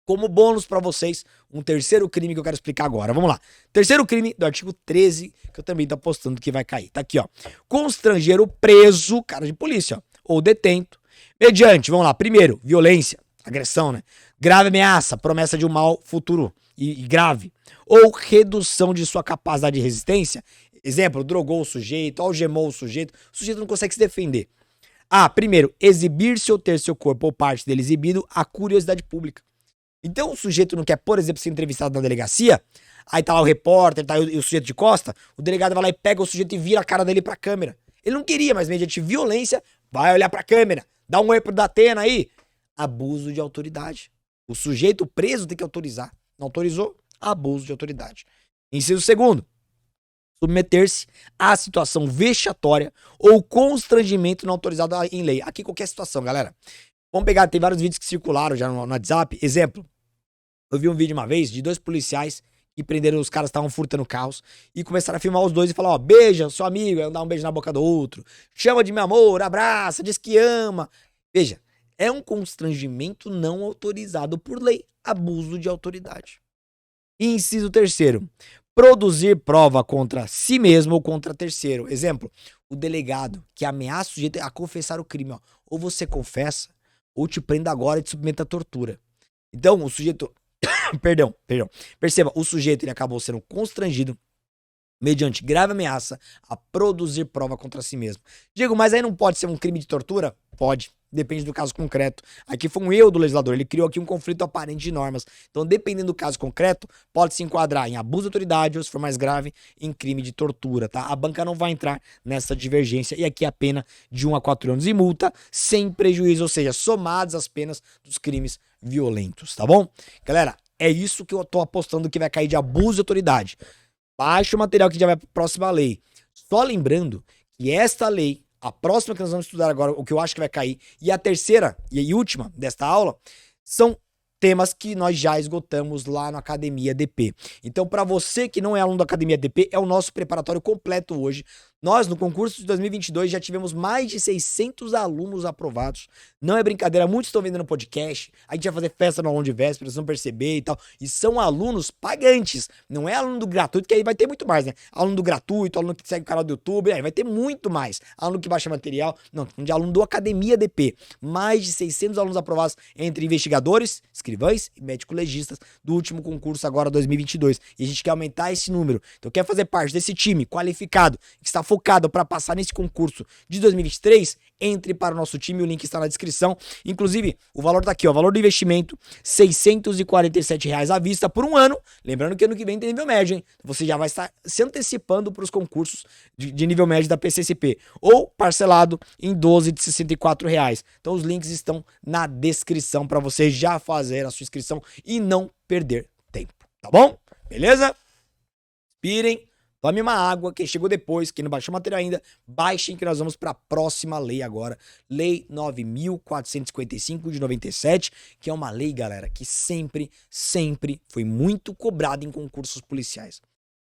Como bônus pra vocês, um terceiro crime que eu quero explicar agora. Vamos lá. Terceiro crime do artigo 13, que eu também tô apostando que vai cair. Tá aqui, ó. Constranger o preso, cara de polícia, ó, ou detento, mediante, vamos lá, primeiro, violência, agressão, né? Grave ameaça, promessa de um mal futuro e grave. Ou redução de sua capacidade de resistência. Exemplo, drogou o sujeito, algemou o sujeito não consegue se defender. Primeiro, exibir-se ou ter seu corpo ou parte dele exibido à curiosidade pública. Então o sujeito não quer, por exemplo, ser entrevistado na delegacia, aí tá lá o repórter, tá o sujeito de costa, o delegado vai lá e pega o sujeito e vira a cara dele pra câmera. Ele não queria, mas mediante violência, vai olhar pra câmera, dá um oi pro Datena aí. Abuso de autoridade. O sujeito preso tem que autorizar. Não autorizou? Abuso de autoridade. Inciso segundo, submeter-se à situação vexatória ou constrangimento não autorizado em lei. Aqui qualquer situação, galera. Vamos pegar, tem vários vídeos que circularam já no WhatsApp. Exemplo, eu vi um vídeo uma vez de 2 policiais que prenderam os caras que estavam furtando carros e começaram a filmar os dois e falar, ó, beija seu amigo, aí um dá um beijo na boca do outro, chama de meu amor, abraça, diz que ama. Veja, é um constrangimento não autorizado por lei, abuso de autoridade. Inciso terceiro, produzir prova contra si mesmo ou contra terceiro. Exemplo, o delegado que ameaça o sujeito a confessar o crime, ó, ou você confessa, ou te prenda agora e te submeta à tortura. Então, o sujeito... Perdão. Perceba, o sujeito ele acabou sendo constrangido mediante grave ameaça a produzir prova contra si mesmo. Diego, mas aí não pode ser um crime de tortura? Pode. Depende do caso concreto. Aqui foi um erro do legislador. Ele criou aqui um conflito aparente de normas. Então, dependendo do caso concreto, pode se enquadrar em abuso de autoridade ou, se for mais grave, em crime de tortura, tá? A banca não vai entrar nessa divergência. E aqui a pena de 1 a 4 anos e multa, sem prejuízo, ou seja, somadas as penas dos crimes violentos, tá bom? Galera, é isso que eu tô apostando que vai cair de abuso de autoridade. Baixa o material que já vai para a próxima lei. Só lembrando que esta lei, a próxima que nós vamos estudar agora, o que eu acho que vai cair, e a terceira e última desta aula, são temas que nós já esgotamos lá na Academia DP. Então, para você que não é aluno da Academia DP, é o nosso preparatório completo hoje. Nós, no concurso de 2022, já tivemos mais de 600 alunos aprovados. Não é brincadeira, muitos estão vendendo podcast. A gente vai fazer festa no aluno de véspera, vocês vão perceber e tal. E são alunos pagantes. Não é aluno do gratuito, que aí vai ter muito mais, né? Aluno do gratuito, aluno que segue o canal do YouTube, aí vai ter muito mais. Aluno que baixa material. Não, de aluno do Academia DP. Mais de 600 alunos aprovados entre investigadores, escrivães e médico-legistas do último concurso agora 2022. E a gente quer aumentar esse número. Então quer fazer parte desse time qualificado, que está focado para passar nesse concurso de 2023, entre para o nosso time, o link está na descrição. Inclusive, o valor tá aqui, ó, valor do investimento, R$ 647 à vista por um ano. Lembrando que ano que vem tem nível médio, hein? Você já vai estar se antecipando para os concursos de nível médio da PCSP. Ou parcelado em 12 de R$ 64. Então os links estão na descrição para você já fazer a sua inscrição e não perder tempo, tá bom? Beleza? Inspirem. Tome uma água, quem chegou depois, quem não baixou o material ainda, baixem que nós vamos para a próxima lei agora. Lei 9.455 de 97, que é uma lei, galera, que sempre foi muito cobrada em concursos policiais.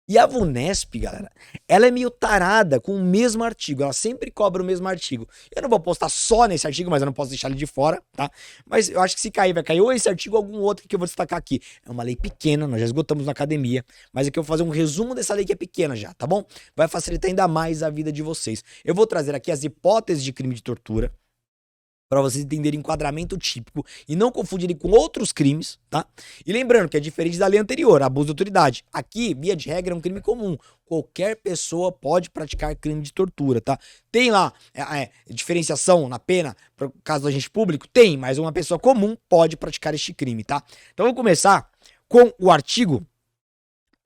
E a VUNESP, galera, ela é meio tarada com o mesmo artigo, ela sempre cobra o mesmo artigo. Eu não vou postar só nesse artigo, mas eu não posso deixar ele de fora, tá? Mas eu acho que se cair, vai cair ou esse artigo ou algum outro que eu vou destacar aqui. É uma lei pequena, nós já esgotamos na academia, mas aqui eu vou fazer um resumo dessa lei que é pequena já, tá bom? Vai facilitar ainda mais a vida de vocês. Eu vou trazer aqui as hipóteses de crime de tortura, para vocês entenderem enquadramento típico e não confundirem com outros crimes, tá? E lembrando que é diferente da lei anterior, abuso de autoridade. Aqui, via de regra, é um crime comum. Qualquer pessoa pode praticar crime de tortura, tá? Tem lá diferenciação na pena, por caso do agente público? Tem, mas uma pessoa comum pode praticar este crime, tá? Então, vou começar com o artigo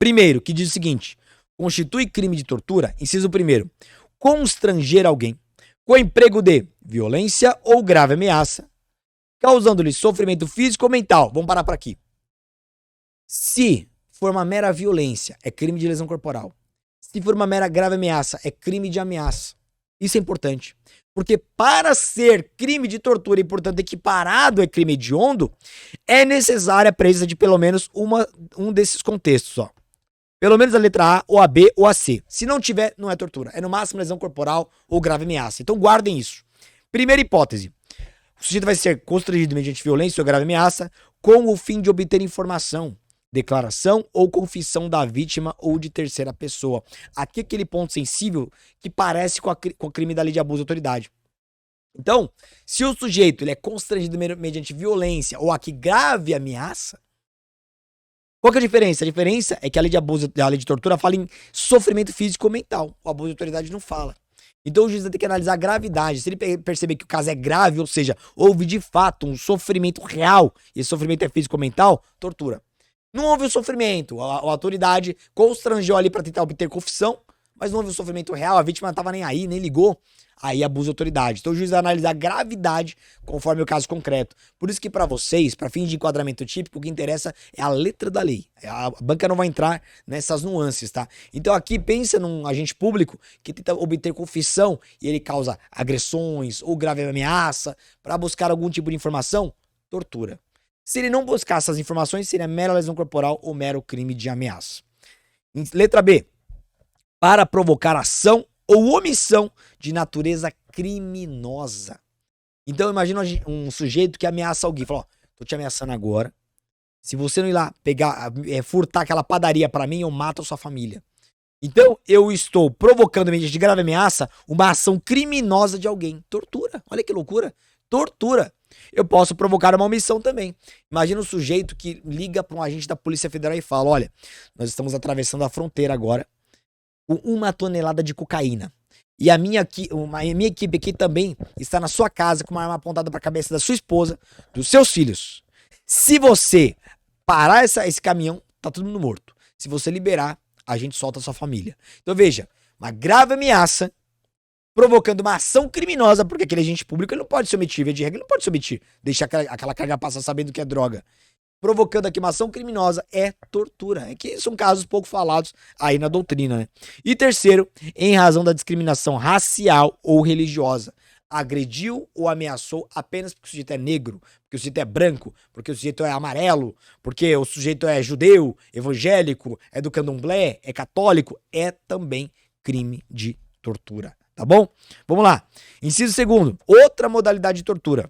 1º, que diz o seguinte: constitui crime de tortura, inciso 1º, constranger alguém com emprego de violência ou grave ameaça, causando-lhe sofrimento físico ou mental. Vamos parar por aqui. Se for uma mera violência, é crime de lesão corporal. Se Se for uma mera grave ameaça, é crime de ameaça. Isso é importante. Porque para ser crime de tortura e, portanto, equiparado a crime hediondo, é necessária a presença de pelo menos um desses contextos, ó. Pelo menos a letra A, ou a B, ou a C. Se não tiver, não é tortura. É no máximo lesão corporal ou grave ameaça. Então guardem isso. Primeira hipótese. O sujeito vai ser constrangido mediante violência ou grave ameaça com o fim de obter informação, declaração ou confissão da vítima ou de terceira pessoa. Aqui é aquele ponto sensível que parece com o crime da lei de abuso de autoridade. Então, se o sujeito ele é constrangido mediante violência ou aqui grave ameaça, qual que é a diferença? A diferença é que a lei de abuso, a lei de tortura fala em sofrimento físico ou mental. O abuso de autoridade não fala. Então o juiz vai ter que analisar a gravidade. Se ele perceber que o caso é grave, ou seja, houve de fato um sofrimento real, e esse sofrimento é físico ou mental, tortura. Não houve o sofrimento, a autoridade constrangeu ali para tentar obter confissão, mas não houve o sofrimento real, a vítima não estava nem aí, nem ligou, aí abuso de autoridade. Então o juiz vai analisar a gravidade conforme o caso concreto. Por isso que para vocês, para fins de enquadramento típico, o que interessa é a letra da lei. A banca não vai entrar nessas nuances, tá? Então aqui pensa num agente público que tenta obter confissão e ele causa agressões ou grave ameaça para buscar algum tipo de informação, tortura. Se ele não buscar essas informações, seria mera lesão corporal ou mero crime de ameaça. Letra B. Para provocar ação ou omissão de natureza criminosa. Então imagina um sujeito que ameaça alguém. Fala, ó, tô te ameaçando agora. Se você não ir lá pegar, furtar aquela padaria pra mim, eu mato a sua família. Então eu estou provocando, mediante grave ameaça, uma ação criminosa de alguém. Tortura. Olha que loucura. Tortura. Eu posso provocar uma omissão também. Imagina um sujeito que liga para um agente da Polícia Federal e fala, olha, nós estamos atravessando a fronteira agora com 1 tonelada de cocaína. E a minha equipe aqui também está na sua casa com uma arma apontada para a cabeça da sua esposa, dos seus filhos. Se você parar esse caminhão, tá todo mundo morto. Se você liberar, a gente solta a sua família. Então veja, uma grave ameaça provocando uma ação criminosa, porque aquele agente público ele não pode se omitir, via de regra, ele não pode se omitir, deixar aquela carga passar sabendo que é droga. Provocando aqui uma ação criminosa é tortura. É que são casos pouco falados aí na doutrina, né? E terceiro, em razão da discriminação racial ou religiosa. Agrediu ou ameaçou apenas porque o sujeito é negro, porque o sujeito é branco, porque o sujeito é amarelo, porque o sujeito é judeu, evangélico, é do candomblé, é católico, é também crime de tortura. Tá bom? Vamos lá. Inciso segundo, outra modalidade de tortura.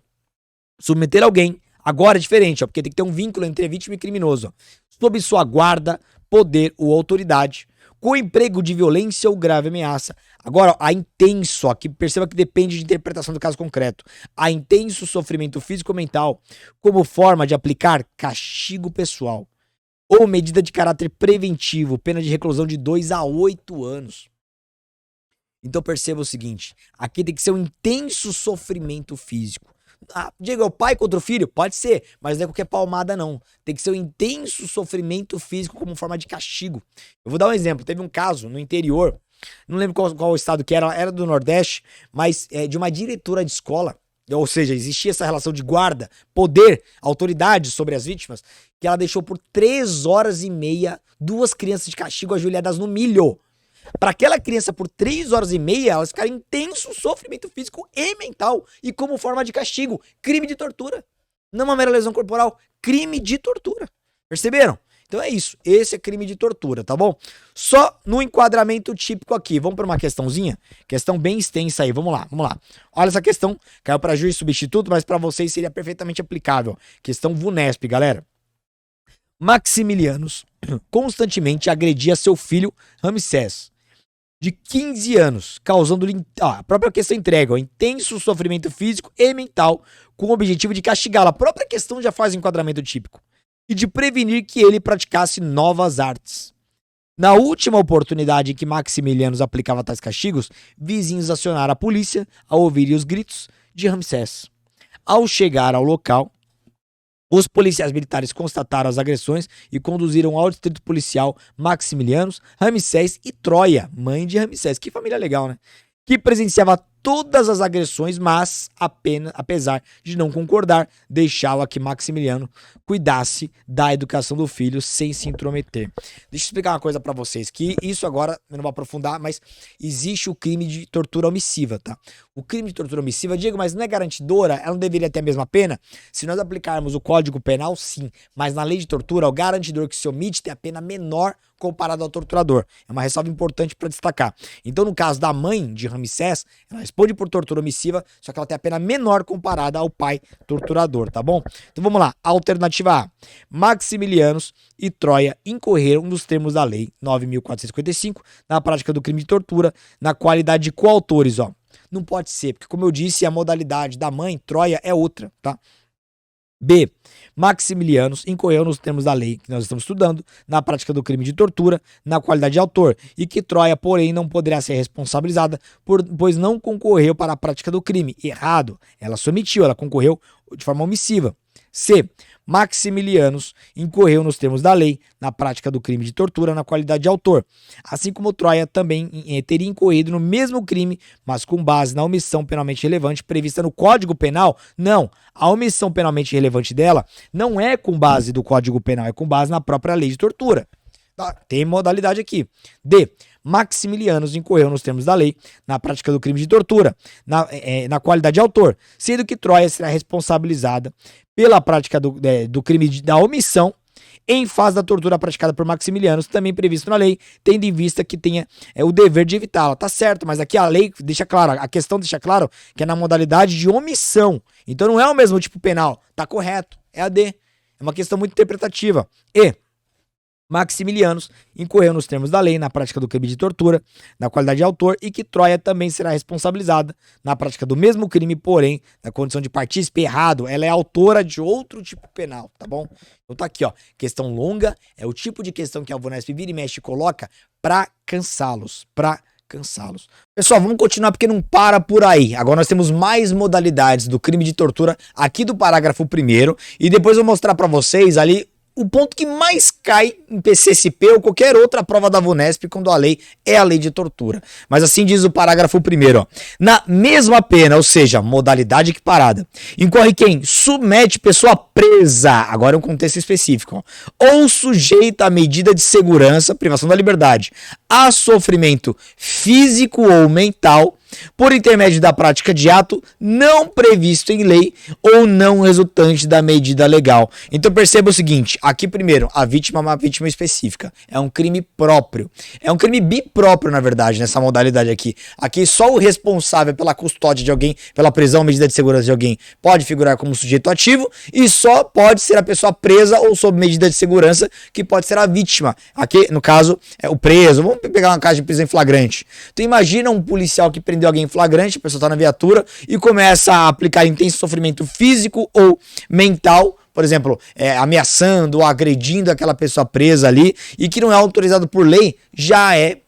Submeter alguém, agora é diferente, ó, porque tem que ter um vínculo entre vítima e criminoso, ó, sob sua guarda, poder ou autoridade, com emprego de violência ou grave ameaça. Agora, ó, a intenso, aqui perceba que depende de interpretação do caso concreto. A intenso sofrimento físico ou mental, como forma de aplicar castigo pessoal ou medida de caráter preventivo, pena de reclusão de 2 a 8 anos. Então perceba o seguinte, aqui tem que ser um intenso sofrimento físico. Ah, Diego, é o pai contra o filho? Pode ser, mas não é qualquer palmada não. Tem que ser um intenso sofrimento físico como forma de castigo. Eu vou dar um exemplo, teve um caso no interior, não lembro qual estado que era do Nordeste, mas de uma diretora de escola, ou seja, existia essa relação de guarda, poder, autoridade sobre as vítimas, que ela deixou por 3 horas e meia 2 crianças de castigo ajoelhadas no milho. Para aquela criança, por 3 horas e meia, elas ficaram em intenso sofrimento físico e mental. E como forma de castigo, crime de tortura. Não uma mera lesão corporal, crime de tortura. Perceberam? Então é isso. Esse é crime de tortura, tá bom? Só no enquadramento típico aqui. Vamos para uma questãozinha? Questão bem extensa aí. Vamos lá, vamos lá. Olha essa questão. Caiu para juiz substituto, mas para vocês seria perfeitamente aplicável. Questão VUNESP, galera. Maximilianos constantemente agredia seu filho Ramsés, de 15 anos, causando-lhe a própria questão entrega, ó, intenso sofrimento físico e mental, com o objetivo de castigá-lo. A própria questão já faz enquadramento típico. E de prevenir que ele praticasse novas artes. Na última oportunidade em que Maximilianos aplicava tais castigos, vizinhos acionaram a polícia ao ouvirem os gritos de Ramsés. Ao chegar ao local, os policiais militares constataram as agressões e conduziram ao distrito policial Maximilianos, Ramsés e Troia, mãe de Ramsés. Que família legal, né? Que presenciava todas as agressões, mas apenas, apesar de não concordar, deixava que Maximiliano cuidasse da educação do filho sem se intrometer. Deixa eu explicar uma coisa pra vocês, que isso agora, eu não vou aprofundar, mas existe o crime de tortura omissiva, tá? O crime de tortura omissiva, Diego, mas não é garantidora? Ela não deveria ter a mesma pena? Se nós aplicarmos o Código Penal, sim, mas na lei de tortura, o garantidor que se omite tem a pena menor comparado ao torturador. É uma ressalva importante para destacar. Então, no caso da mãe de Ramsés, ela responde por tortura omissiva, só que ela tem a pena menor comparada ao pai torturador, tá bom? Então vamos lá. Alternativa A. Maximilianos e Troia incorreram nos termos da lei 9.455 na prática do crime de tortura, na qualidade de coautores, ó. Não pode ser, porque como eu disse, a modalidade da mãe, Troia, é outra, tá? B. Maximilianos incorreu nos termos da lei que nós estamos estudando na prática do crime de tortura, na qualidade de autor, e que Troia, porém, não poderá ser responsabilizada pois não concorreu para a prática do crime. Errado. Ela se omitiu, ela concorreu de forma omissiva. C. Maximilianos incorreu nos termos da lei na prática do crime de tortura na qualidade de autor, assim como Troia também teria incorrido no mesmo crime, mas com base na omissão penalmente relevante prevista no Código Penal. Não, a omissão penalmente relevante dela não é com base do Código Penal, é com base na própria lei de tortura. Tá, tem modalidade aqui. D. Maximilianos incorreu nos termos da lei na prática do crime de tortura, na qualidade de autor, sendo que Troia será responsabilizada pela prática do crime da omissão em fase da tortura praticada por Maximilianos, também previsto na lei, tendo em vista que tenha o dever de evitá-la. Tá certo, mas aqui a lei deixa claro, a questão deixa claro que é na modalidade de omissão. Então não é o mesmo tipo penal. Tá correto, é a D. É uma questão muito interpretativa. E. Maximilianos incorreu nos termos da lei na prática do crime de tortura, na qualidade de autor, e que Troia também será responsabilizada na prática do mesmo crime, porém, na condição de partícipe errado, ela é autora de outro tipo penal, tá bom? Então tá aqui, ó, questão longa, é o tipo de questão que a Vunesp vira e mexe e coloca pra cansá-los, Pessoal, vamos continuar porque não para por aí. Agora nós temos mais modalidades do crime de tortura aqui do parágrafo 1º, e depois eu vou mostrar pra vocês ali o ponto que mais cai em PCSP ou qualquer outra prova da Vunesp quando a lei é a lei de tortura. Mas assim diz o parágrafo 1º, ó. Na mesma pena, ou seja, modalidade equiparada, incorre quem submete pessoa presa, agora é um contexto específico, ó, ou sujeita a medida de segurança, privação da liberdade, a sofrimento físico ou mental, por intermédio da prática de ato não previsto em lei ou não resultante da medida legal. Então perceba o seguinte, aqui primeiro, a vítima é uma vítima específica, é um crime próprio, é um crime bipróprio na verdade, nessa modalidade aqui. Aqui só o responsável pela custódia de alguém, pela prisão ou medida de segurança de alguém pode figurar como sujeito ativo e só pode ser a pessoa presa ou sob medida de segurança que pode ser a vítima. Aqui, no caso, é o preso. Vamos pegar uma caso de prisão em flagrante. Tu imagina um policial que prendeu alguém em flagrante, a pessoa está na viatura e começa a aplicar intenso sofrimento físico ou mental, por exemplo, ameaçando ou agredindo aquela pessoa presa ali e que não é autorizado por lei, já é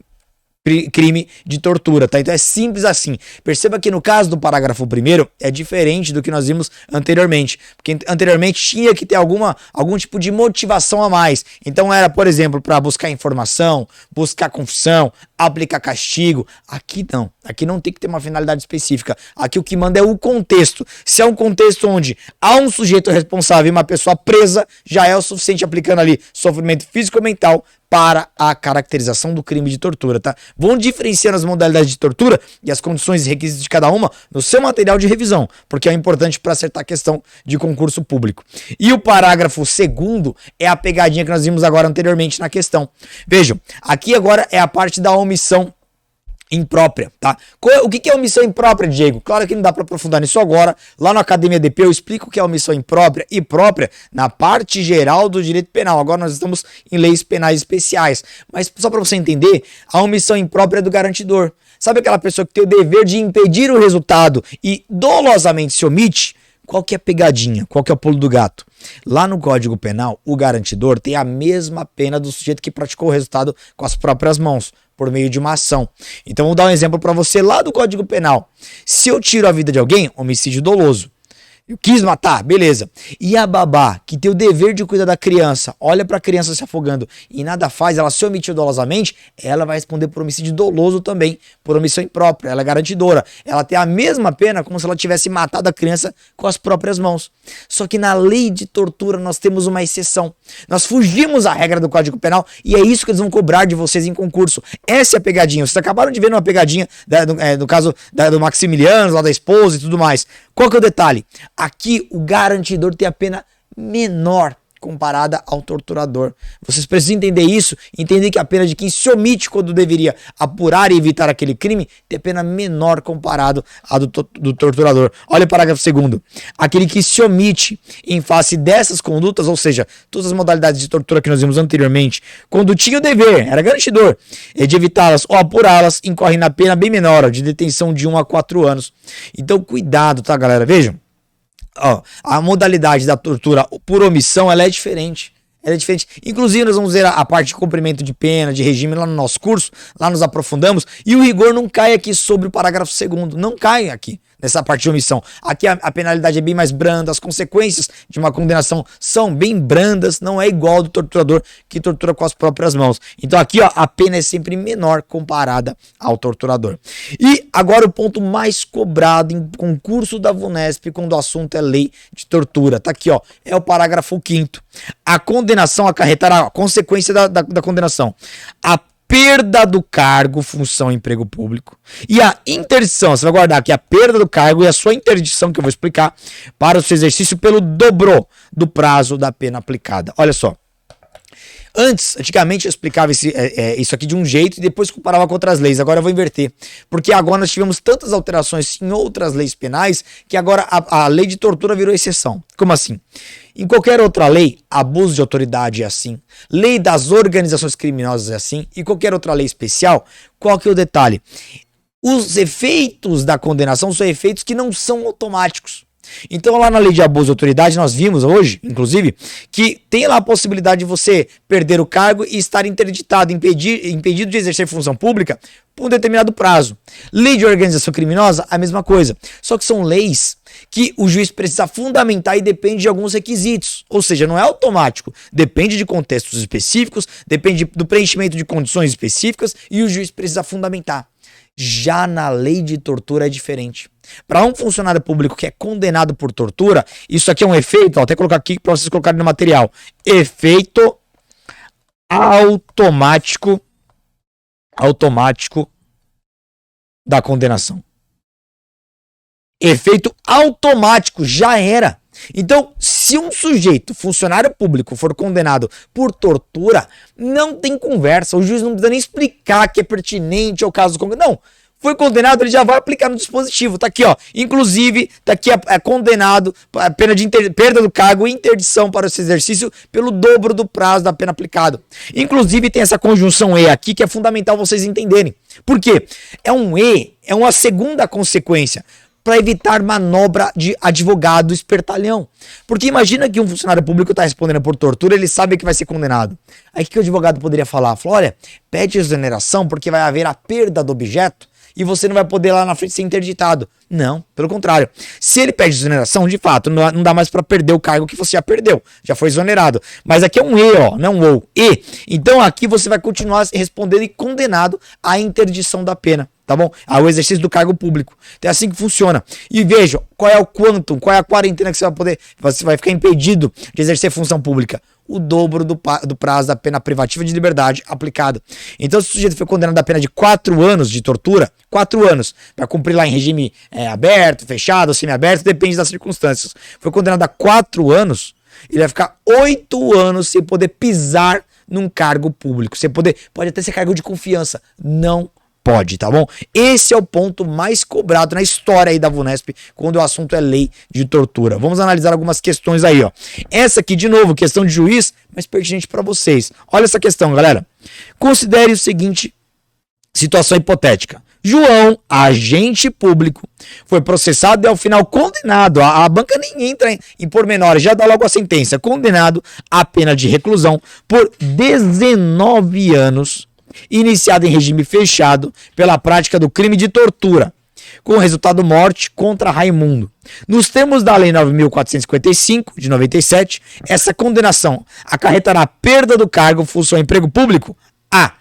crime de tortura, tá? Então é simples assim. Perceba que no caso do parágrafo 1º é diferente do que nós vimos anteriormente, porque anteriormente tinha que ter algum tipo de motivação a mais. Então era, por exemplo, para buscar informação, buscar confissão, aplicar castigo. Aqui não. Aqui não tem que ter uma finalidade específica. Aqui o que manda é o contexto. Se é um contexto onde há um sujeito responsável e uma pessoa presa, já é o suficiente aplicando ali sofrimento físico ou mental para a caracterização do crime de tortura, tá? Vão diferenciando as modalidades de tortura e as condições e requisitos de cada uma no seu material de revisão, porque é importante para acertar a questão de concurso público. E o parágrafo 2º é a pegadinha que nós vimos agora anteriormente na questão. Vejam, aqui agora é a parte da omissão imprópria, tá? O que é omissão imprópria, Diego? Claro que não dá para aprofundar nisso agora. Lá no Academia DP eu explico o que é omissão imprópria e própria na parte geral do direito penal. Agora nós estamos em leis penais especiais. Mas só para você entender, a omissão imprópria é do garantidor. Sabe aquela pessoa que tem o dever de impedir o resultado e dolosamente se omite? Qual que é a pegadinha? Qual que é o pulo do gato? Lá no Código Penal, o garantidor tem a mesma pena do sujeito que praticou o resultado com as próprias mãos, por meio de uma ação. Então vou dar um exemplo para você lá do Código Penal. Se eu tiro a vida de alguém, homicídio doloso, Eu quis matar, beleza. E a babá, que tem o dever de cuidar da criança, olha pra criança se afogando e nada faz, ela se omitiu dolosamente, ela vai responder por homicídio doloso também, por omissão imprópria, ela é garantidora. Ela tem a mesma pena como se ela tivesse matado a criança com as próprias mãos. Só que na lei de tortura nós temos uma exceção. Nós fugimos à regra do Código Penal e é isso que eles vão cobrar de vocês em concurso. Essa é a pegadinha. Vocês acabaram de ver uma pegadinha, no caso do Maximiliano, lá da esposa e tudo mais. Qual que é o detalhe? Aqui o garantidor tem a pena menor comparada ao torturador. Vocês precisam entender isso, entender que a pena de quem se omite quando deveria apurar e evitar aquele crime tem a pena menor comparado à do torturador. Olha o parágrafo 2º. Aquele que se omite em face dessas condutas, ou seja, todas as modalidades de tortura que nós vimos anteriormente, quando tinha o dever, era garantidor, de evitá-las ou apurá-las, incorre na pena bem menor, de detenção de 1 a 4 anos. Então cuidado, tá, galera? Vejam. A modalidade da tortura por omissão ela é diferente. Ela é diferente. Inclusive, nós vamos ver a parte de cumprimento de pena, de regime lá no nosso curso, lá nos aprofundamos, e o rigor não cai aqui sobre o parágrafo 2º, não cai aqui nessa parte de omissão. Aqui a penalidade é bem mais branda, as consequências de uma condenação são bem brandas, não é igual ao do torturador que tortura com as próprias mãos. Então aqui a pena é sempre menor comparada ao torturador. E agora o ponto mais cobrado em concurso da VUNESP quando o assunto é lei de tortura. Tá aqui, é o parágrafo 5º. A condenação acarretará a consequência da condenação. A perda do cargo, função, emprego público e a interdição, você vai guardar aqui a perda do cargo e a sua interdição, que eu vou explicar, para o seu exercício pelo dobro do prazo da pena aplicada. Olha só. Antigamente eu explicava isso aqui de um jeito e depois comparava com outras leis. Agora eu vou inverter. Porque agora nós tivemos tantas alterações em outras leis penais que agora a lei de tortura virou exceção. Como assim? Em qualquer outra lei, abuso de autoridade é assim. Lei das organizações criminosas é assim. E qualquer outra lei especial, qual que é o detalhe? Os efeitos da condenação são efeitos que não são automáticos. Então lá na lei de abuso de autoridade nós vimos hoje, inclusive, que tem lá a possibilidade de você perder o cargo e estar interditado, impedido de exercer função pública por um determinado prazo. Lei de organização criminosa, a mesma coisa. Só que são leis que o juiz precisa fundamentar e depende de alguns requisitos. Ou seja, não é automático. Depende de contextos específicos, depende do preenchimento de condições específicas e o juiz precisa fundamentar. Já na lei de tortura é diferente. Para um funcionário público que é condenado por tortura, isso aqui é um efeito, vou até colocar aqui para vocês colocarem no material. Efeito automático da condenação. Efeito automático, já era. Então, se um sujeito, funcionário público, for condenado por tortura, não tem conversa. O juiz não precisa nem explicar que é pertinente ao caso concreto. Não. Foi condenado, ele já vai aplicar no dispositivo. Tá aqui, Inclusive, tá aqui condenado, a pena de perda do cargo e interdição para esse exercício pelo dobro do prazo da pena aplicada. Inclusive, tem essa conjunção E aqui que é fundamental vocês entenderem. Por quê? É um E, é uma segunda consequência para evitar manobra de advogado espertalhão. Porque imagina que um funcionário público está respondendo por tortura, ele sabe que vai ser condenado. Aí o que o advogado poderia falar? Falou, olha, pede exoneração porque vai haver a perda do objeto e você não vai poder lá na frente ser interditado. Não, pelo contrário. Se ele pede exoneração, de fato, não dá mais para perder o cargo que você já perdeu. Já foi exonerado. Mas aqui é um E, não um ou. E. Então aqui você vai continuar respondendo e condenado à interdição da pena. Tá bom? Ao exercício do cargo público. Então é assim que funciona. E veja, qual é o quantum, qual é a quarentena que você vai ficar impedido de exercer função pública? O dobro do prazo da pena privativa de liberdade aplicada. Então, se o sujeito foi condenado a pena de 4 anos de tortura, 4 anos, para cumprir lá em regime aberto, fechado, semi-aberto, depende das circunstâncias. Foi condenado a 4 anos, ele vai ficar 8 anos sem poder pisar num cargo público. Pode até ser cargo de confiança. Não pode, tá bom? Esse é o ponto mais cobrado na história aí da VUNESP quando o assunto é lei de tortura. Vamos analisar algumas questões aí, Essa aqui, de novo, questão de juiz, mas pertinente para vocês. Olha essa questão, galera. Considere o seguinte situação hipotética. João, agente público, foi processado e ao final condenado. A banca nem entra em pormenores, já dá logo a sentença. Condenado à pena de reclusão por 19 anos, iniciado em regime fechado pela prática do crime de tortura. com o resultado morte contra Raimundo. Nos termos da Lei 9.455, de 97, essa condenação acarretará a perda do cargo, função ou emprego público? A.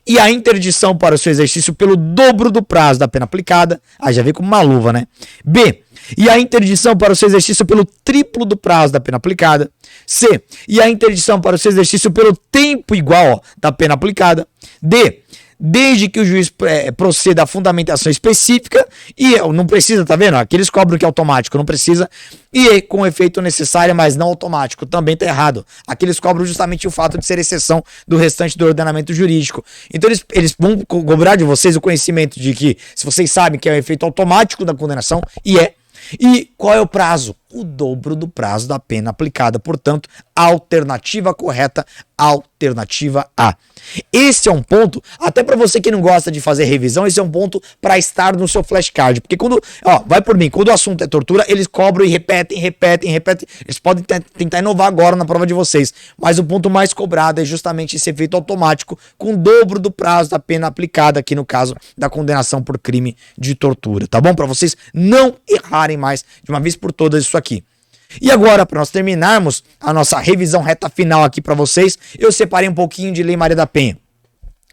E a interdição para o seu exercício pelo dobro do prazo da pena aplicada. Já vem como uma luva, né? B. E a interdição para o seu exercício pelo triplo do prazo da pena aplicada. C. E a interdição para o seu exercício pelo tempo igual da pena aplicada. D. Desde que o juiz proceda à fundamentação específica, e não precisa, tá vendo? Aqui eles cobram que é automático, não precisa, e com efeito necessário, mas não automático, também tá errado. Aqui eles cobram justamente o fato de ser exceção do restante do ordenamento jurídico. Então eles vão cobrar de vocês o conhecimento de que, se vocês sabem que é o efeito automático da condenação, e qual é o prazo? O dobro do prazo da pena aplicada. Portanto, alternativa correta, alternativa A. Esse é um ponto, até para você que não gosta de fazer revisão, esse é um ponto para estar no seu flashcard. Porque quando, vai por mim, quando o assunto é tortura, eles cobram e repetem. Eles podem tentar inovar agora na prova de vocês. Mas o ponto mais cobrado é justamente esse efeito automático com o dobro do prazo da pena aplicada, aqui no caso da condenação por crime de tortura. Tá bom? Para vocês não errarem mais de uma vez por todas isso aqui. E agora, para nós terminarmos a nossa revisão reta final aqui para vocês, eu separei um pouquinho de Lei Maria da Penha.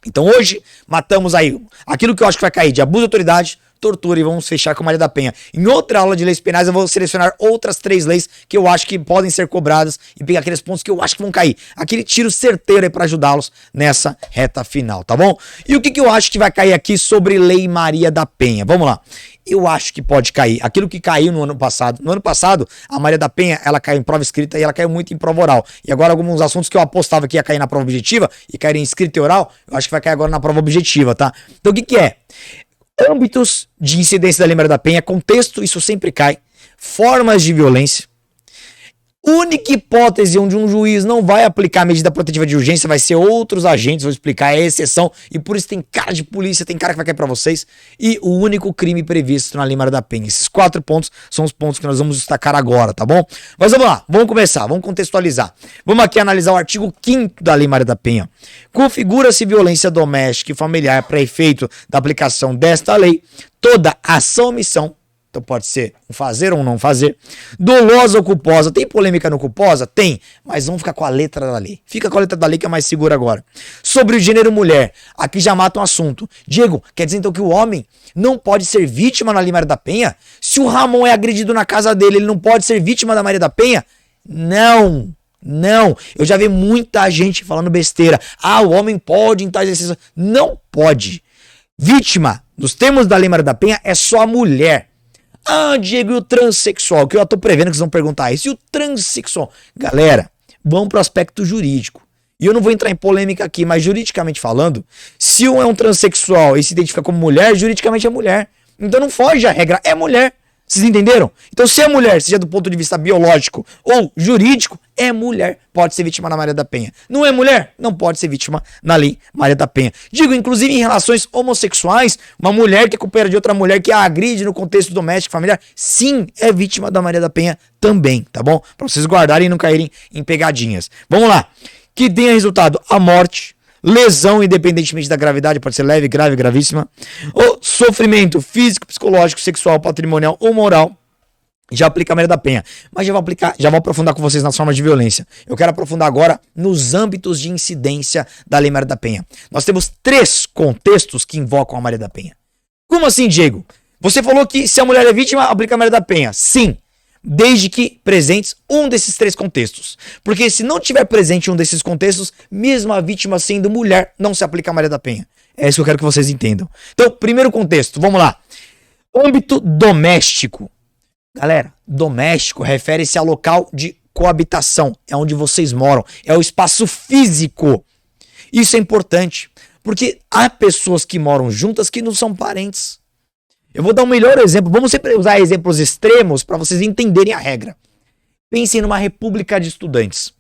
Então hoje, matamos aí aquilo que eu acho que vai cair de abuso de autoridade, tortura, e vamos fechar com Maria da Penha. Em outra aula de leis penais eu vou selecionar outras 3 leis que eu acho que podem ser cobradas e pegar aqueles pontos que eu acho que vão cair. Aquele tiro certeiro aí para ajudá-los nessa reta final, tá bom? E o que eu acho que vai cair aqui sobre Lei Maria da Penha? Vamos lá. Eu acho que pode cair aquilo que caiu no ano passado. No ano passado, a Maria da Penha, ela caiu em prova escrita e ela caiu muito em prova oral. E agora alguns assuntos que eu apostava que ia cair na prova objetiva e cair em escrita e oral, eu acho que vai cair agora na prova objetiva, tá? Então o que é? Âmbitos de incidência da Lei Maria da Penha, contexto, isso sempre cai. Formas de violência. Única hipótese onde um juiz não vai aplicar a medida protetiva de urgência vai ser outros agentes, vou explicar, é exceção, e por isso tem cara de polícia, tem cara que vai cair pra vocês, e o único crime previsto na Lei Maria da Penha. Esses 4 pontos são os pontos que nós vamos destacar agora, tá bom? Mas vamos lá, vamos começar, vamos contextualizar. Vamos aqui analisar o artigo 5º da Lei Maria da Penha. Configura-se violência doméstica e familiar para efeito da aplicação desta lei toda ação ou omissão, então pode ser um fazer ou um não fazer, dolosa ou culposa. Tem polêmica no culposa? Tem, mas vamos ficar com a letra da lei. Fica com a letra da lei que é mais segura agora. Sobre o gênero mulher, aqui já mata um assunto. Diego, quer dizer então que o homem não pode ser vítima na Lei Maria da Penha? Se o Ramon é agredido na casa dele, ele não pode ser vítima da Maria da Penha? Não, eu já vi muita gente falando besteira. O homem pode em tais exceções. Não pode. Vítima, nos termos da Lei Maria da Penha, é só a mulher. Diego, e o transexual? Que eu tô prevendo que vocês vão perguntar isso. E o transexual? Galera, vamos pro aspecto jurídico. E eu não vou entrar em polêmica aqui, mas juridicamente falando, se um é um transexual e se identifica como mulher, juridicamente é mulher. Então não foge a regra, é mulher. Vocês entenderam? Então se é mulher, seja do ponto de vista biológico ou jurídico, é mulher. Pode ser vítima na Maria da Penha. Não é mulher? Não pode ser vítima na Lei Maria da Penha. Digo, inclusive em relações homossexuais, uma mulher que é companheira de outra mulher que a agride no contexto doméstico familiar, sim, é vítima da Maria da Penha também, tá bom? Para vocês guardarem e não caírem em pegadinhas. Vamos lá. Que tenha resultado a morte, lesão, independentemente da gravidade, pode ser leve, grave, gravíssima, ou sofrimento físico, psicológico, sexual, patrimonial ou moral, já aplica a Maria da Penha. Mas já vou aprofundar com vocês nas formas de violência. Eu quero aprofundar agora nos âmbitos de incidência da Lei Maria da Penha. Nós temos 3 contextos que invocam a Maria da Penha. Como assim, Diego? Você falou que se a mulher é vítima, aplica a Maria da Penha. Sim, desde que presentes um desses 3 contextos. Porque se não tiver presente um desses contextos, mesmo a vítima sendo mulher, não se aplica a Maria da Penha. É isso que eu quero que vocês entendam. Então, primeiro contexto, vamos lá. Âmbito doméstico. Galera, doméstico refere-se ao local de coabitação. É onde vocês moram. É o espaço físico. Isso é importante. Porque há pessoas que moram juntas que não são parentes. Eu vou dar um melhor exemplo. Vamos sempre usar exemplos extremos para vocês entenderem a regra. Pensem numa república de estudantes.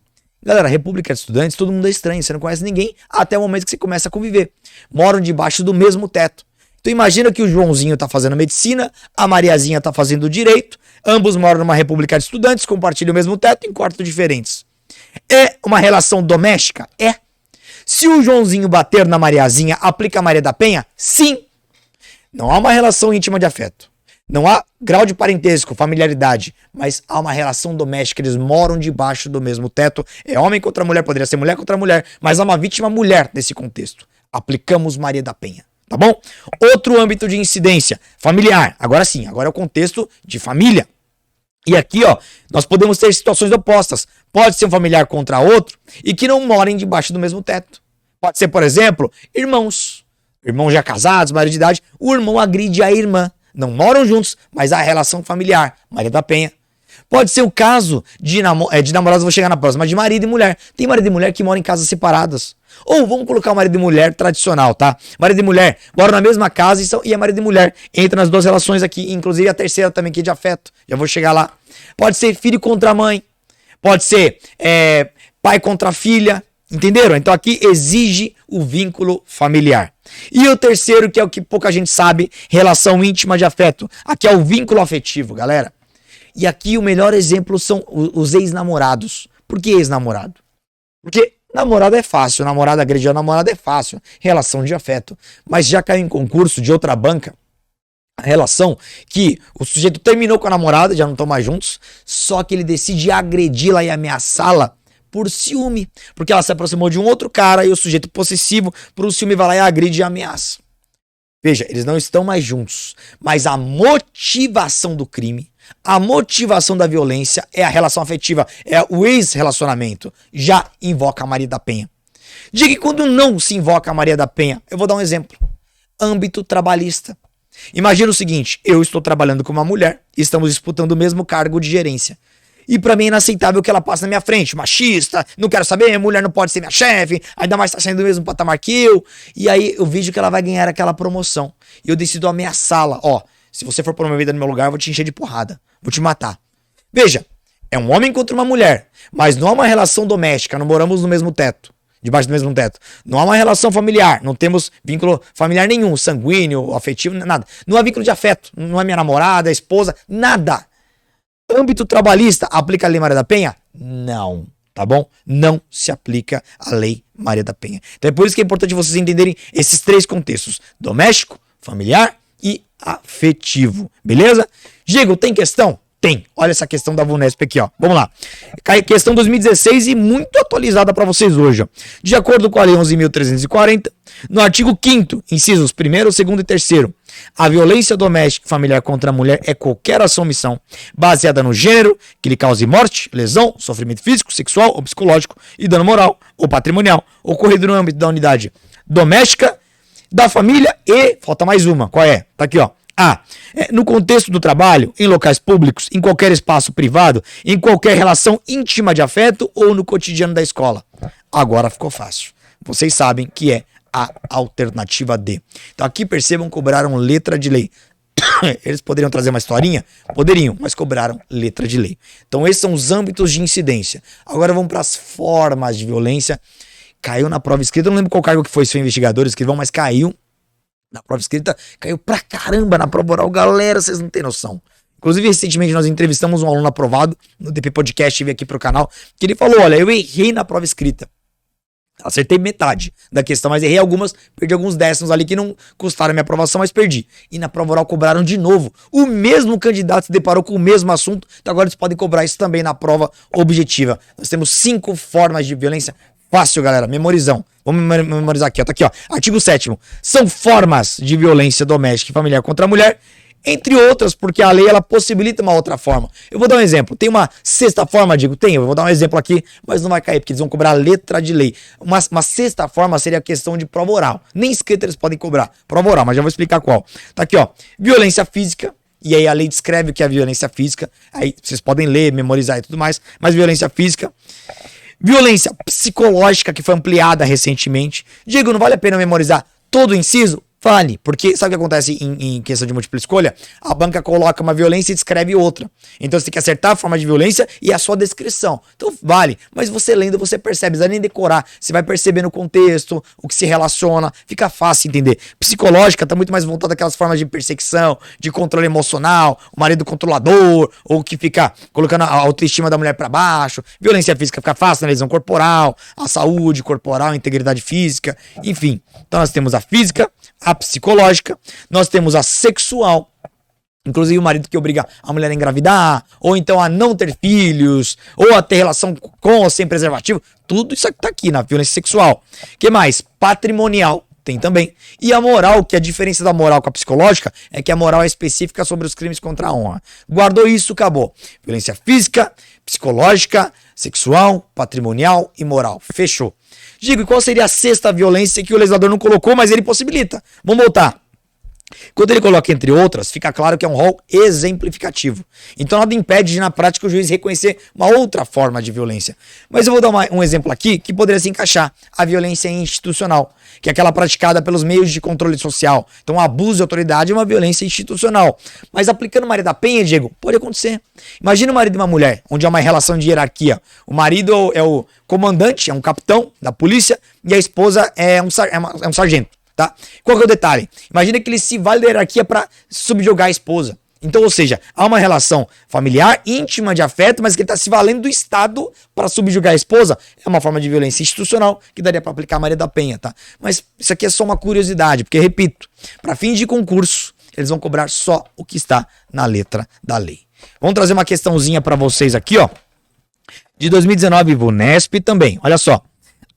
Galera, república de estudantes, todo mundo é estranho. Você não conhece ninguém até o momento que você começa a conviver. Moram debaixo do mesmo teto. Então imagina que o Joãozinho tá fazendo medicina, a Mariazinha tá fazendo direito, ambos moram numa república de estudantes, compartilham o mesmo teto em quartos diferentes. É uma relação doméstica? É. Se o Joãozinho bater na Mariazinha, aplica a Maria da Penha? Sim. Não há uma relação íntima de afeto. Não há grau de parentesco, familiaridade, mas há uma relação doméstica, eles moram debaixo do mesmo teto. É homem contra mulher, poderia ser mulher contra mulher, mas há uma vítima mulher nesse contexto. Aplicamos Maria da Penha, tá bom? Outro âmbito de incidência, familiar. Agora sim, agora é o contexto de família. E aqui, ó, nós podemos ter situações opostas. Pode ser um familiar contra outro e que não morem debaixo do mesmo teto. Pode ser, por exemplo, irmãos já casados, maior de idade, o irmão agride a irmã. Não moram juntos, mas há relação familiar. Maria da Penha. Pode ser o caso de namorados, vou chegar na próxima, mas de marido e mulher. Tem marido e mulher que moram em casas separadas. Ou vamos colocar o marido e mulher tradicional, tá? Marido e mulher moram na mesma casa e é marido e mulher. Entra nas duas relações aqui, inclusive a terceira também, que é de afeto. Já vou chegar lá. Pode ser filho contra mãe. Pode ser pai contra filha. Entenderam? Então aqui exige o vínculo familiar. E o terceiro, que é o que pouca gente sabe, relação íntima de afeto. Aqui é o vínculo afetivo, galera. E aqui o melhor exemplo são os ex-namorados. Por que ex-namorado? Porque namorado é fácil, namorada agredir a namorada é fácil. Relação de afeto. Mas já caiu em concurso de outra banca a relação que o sujeito terminou com a namorada, já não estão mais juntos, só que ele decide agredi-la e ameaçá-la por ciúme, porque ela se aproximou de um outro cara e o sujeito possessivo, por um ciúme, vai lá e agride e ameaça. Veja, eles não estão mais juntos, mas a motivação do crime, a motivação da violência é a relação afetiva, é o ex-relacionamento. Já invoca a Maria da Penha. Diga que quando não se invoca a Maria da Penha, eu vou dar um exemplo. Âmbito trabalhista. Imagina o seguinte, eu estou trabalhando com uma mulher e estamos disputando o mesmo cargo de gerência. E pra mim é inaceitável que ela passe na minha frente, machista, não quero saber, mulher não pode ser minha chefe, ainda mais tá saindo do mesmo patamar que eu. E aí eu vejo que ela vai ganhar aquela promoção. E eu decido ameaçá-la, ó, se você for promovida no meu lugar, eu vou te encher de porrada, vou te matar. Veja, é um homem contra uma mulher, mas não há uma relação doméstica, não moramos no mesmo teto, debaixo do mesmo teto. Não há uma relação familiar, não temos vínculo familiar nenhum, sanguíneo, afetivo, nada. Não há vínculo de afeto, não é minha namorada, esposa, nada. Âmbito trabalhista, aplica a Lei Maria da Penha? Não, tá bom? Não se aplica a Lei Maria da Penha. Então é por isso que é importante vocês entenderem esses três contextos: doméstico, familiar e afetivo, beleza? Diego, tem questão? Tem. Olha essa questão da VUNESP aqui, ó. Vamos lá. Questão 2016 e muito atualizada para vocês hoje, ó. De acordo com a Lei 11.340, no artigo 5º, incisos 1º, 2º e 3º, a violência doméstica e familiar contra a mulher é qualquer ação ou omissão baseada no gênero que lhe cause morte, lesão, sofrimento físico, sexual ou psicológico e dano moral ou patrimonial ocorrido no âmbito da unidade doméstica, da família e, falta mais uma, qual é? Tá aqui, ó. A. No contexto do trabalho, em locais públicos, em qualquer espaço privado, em qualquer relação íntima de afeto ou no cotidiano da escola. Agora ficou fácil. Vocês sabem que é a alternativa D. Então aqui percebam, cobraram letra de lei. Eles poderiam trazer uma historinha? Poderiam, mas cobraram letra de lei. Então esses são os âmbitos de incidência. Agora vamos para as formas de violência. Caiu na prova escrita, eu não lembro qual cargo que foi, se foi investigador, escrivão, mas caiu. Na prova escrita, caiu pra caramba na prova oral. Galera, vocês não têm noção. Inclusive, recentemente nós entrevistamos um aluno aprovado no DP Podcast, veio aqui pro canal, que ele falou, olha, eu errei na prova escrita. Acertei metade da questão, mas errei algumas, perdi alguns décimos ali que não custaram a minha aprovação, mas perdi. E na prova oral cobraram de novo. O mesmo candidato se deparou com o mesmo assunto, então agora eles podem cobrar isso também na prova objetiva. Nós temos 5 formas de violência. Fácil, galera, memorizão. Vamos memorizar aqui, ó. Tá aqui, ó. Artigo 7º. São formas de violência doméstica e familiar contra a mulher, entre outras, porque a lei ela possibilita uma outra forma. Eu vou dar um exemplo. Tem uma sexta forma, digo, tem. Eu vou dar um exemplo aqui, mas não vai cair, porque eles vão cobrar a letra de lei. Uma sexta forma seria a questão de prova oral. Nem escrita eles podem cobrar. Prova oral, mas já vou explicar qual. Tá aqui, ó. Violência física. E aí a lei descreve o que é a violência física. Aí vocês podem ler, memorizar e tudo mais. Mas violência física. Violência psicológica, que foi ampliada recentemente. Digo, não vale a pena memorizar todo o inciso? Vale, porque sabe o que acontece em questão de múltipla escolha? A banca coloca uma violência e descreve outra. Então você tem que acertar a forma de violência e a sua descrição. Então vale, mas você lendo você percebe, não precisa nem decorar. Você vai perceber no contexto, o que se relaciona, fica fácil entender. Psicológica tá muito mais voltada àquelas formas de perseguição, de controle emocional, o marido controlador, ou que fica colocando a autoestima da mulher pra baixo. Violência física fica fácil na lesão corporal, a saúde corporal, a integridade física, enfim. Então nós temos a física, a psicológica, nós temos a sexual Inclusive o marido que obriga a mulher a engravidar, ou então a não ter filhos, ou a ter relação com ou sem preservativo. Tudo isso tá aqui na violência sexual. O que mais? Patrimonial. Tem também. E a moral, que a diferença da moral com a psicológica é que a moral é específica sobre os crimes contra a honra. Guardou isso, acabou. Violência física, psicológica, sexual, patrimonial e moral. Fechou. Digo, e qual seria a sexta violência que o legislador não colocou, mas ele possibilita? Vamos voltar. Quando ele coloca entre outras, fica claro que é um rol exemplificativo. Então nada impede de, na prática, o juiz reconhecer uma outra forma de violência. Mas eu vou dar um exemplo aqui que poderia se encaixar. A violência institucional, que é aquela praticada pelos meios de controle social. Então o abuso de autoridade é uma violência institucional. Mas aplicando Maria da Penha, Diego, pode acontecer. Imagina o marido e uma mulher, onde há uma relação de hierarquia. O marido é o comandante, é um capitão da polícia, e a esposa é um sargento. Tá? Qual que é o detalhe? Imagina que ele se vale da hierarquia para subjugar a esposa. Então, ou seja, há uma relação familiar, íntima, de afeto, mas que ele está se valendo do Estado para subjugar a esposa. É uma forma de violência institucional que daria para aplicar a Maria da Penha, tá? Mas isso aqui é só uma curiosidade, porque, repito, para fins de concurso, eles vão cobrar só o que está na letra da lei. Vamos trazer uma questãozinha para vocês aqui, ó. De 2019, VUNESP também. Olha só.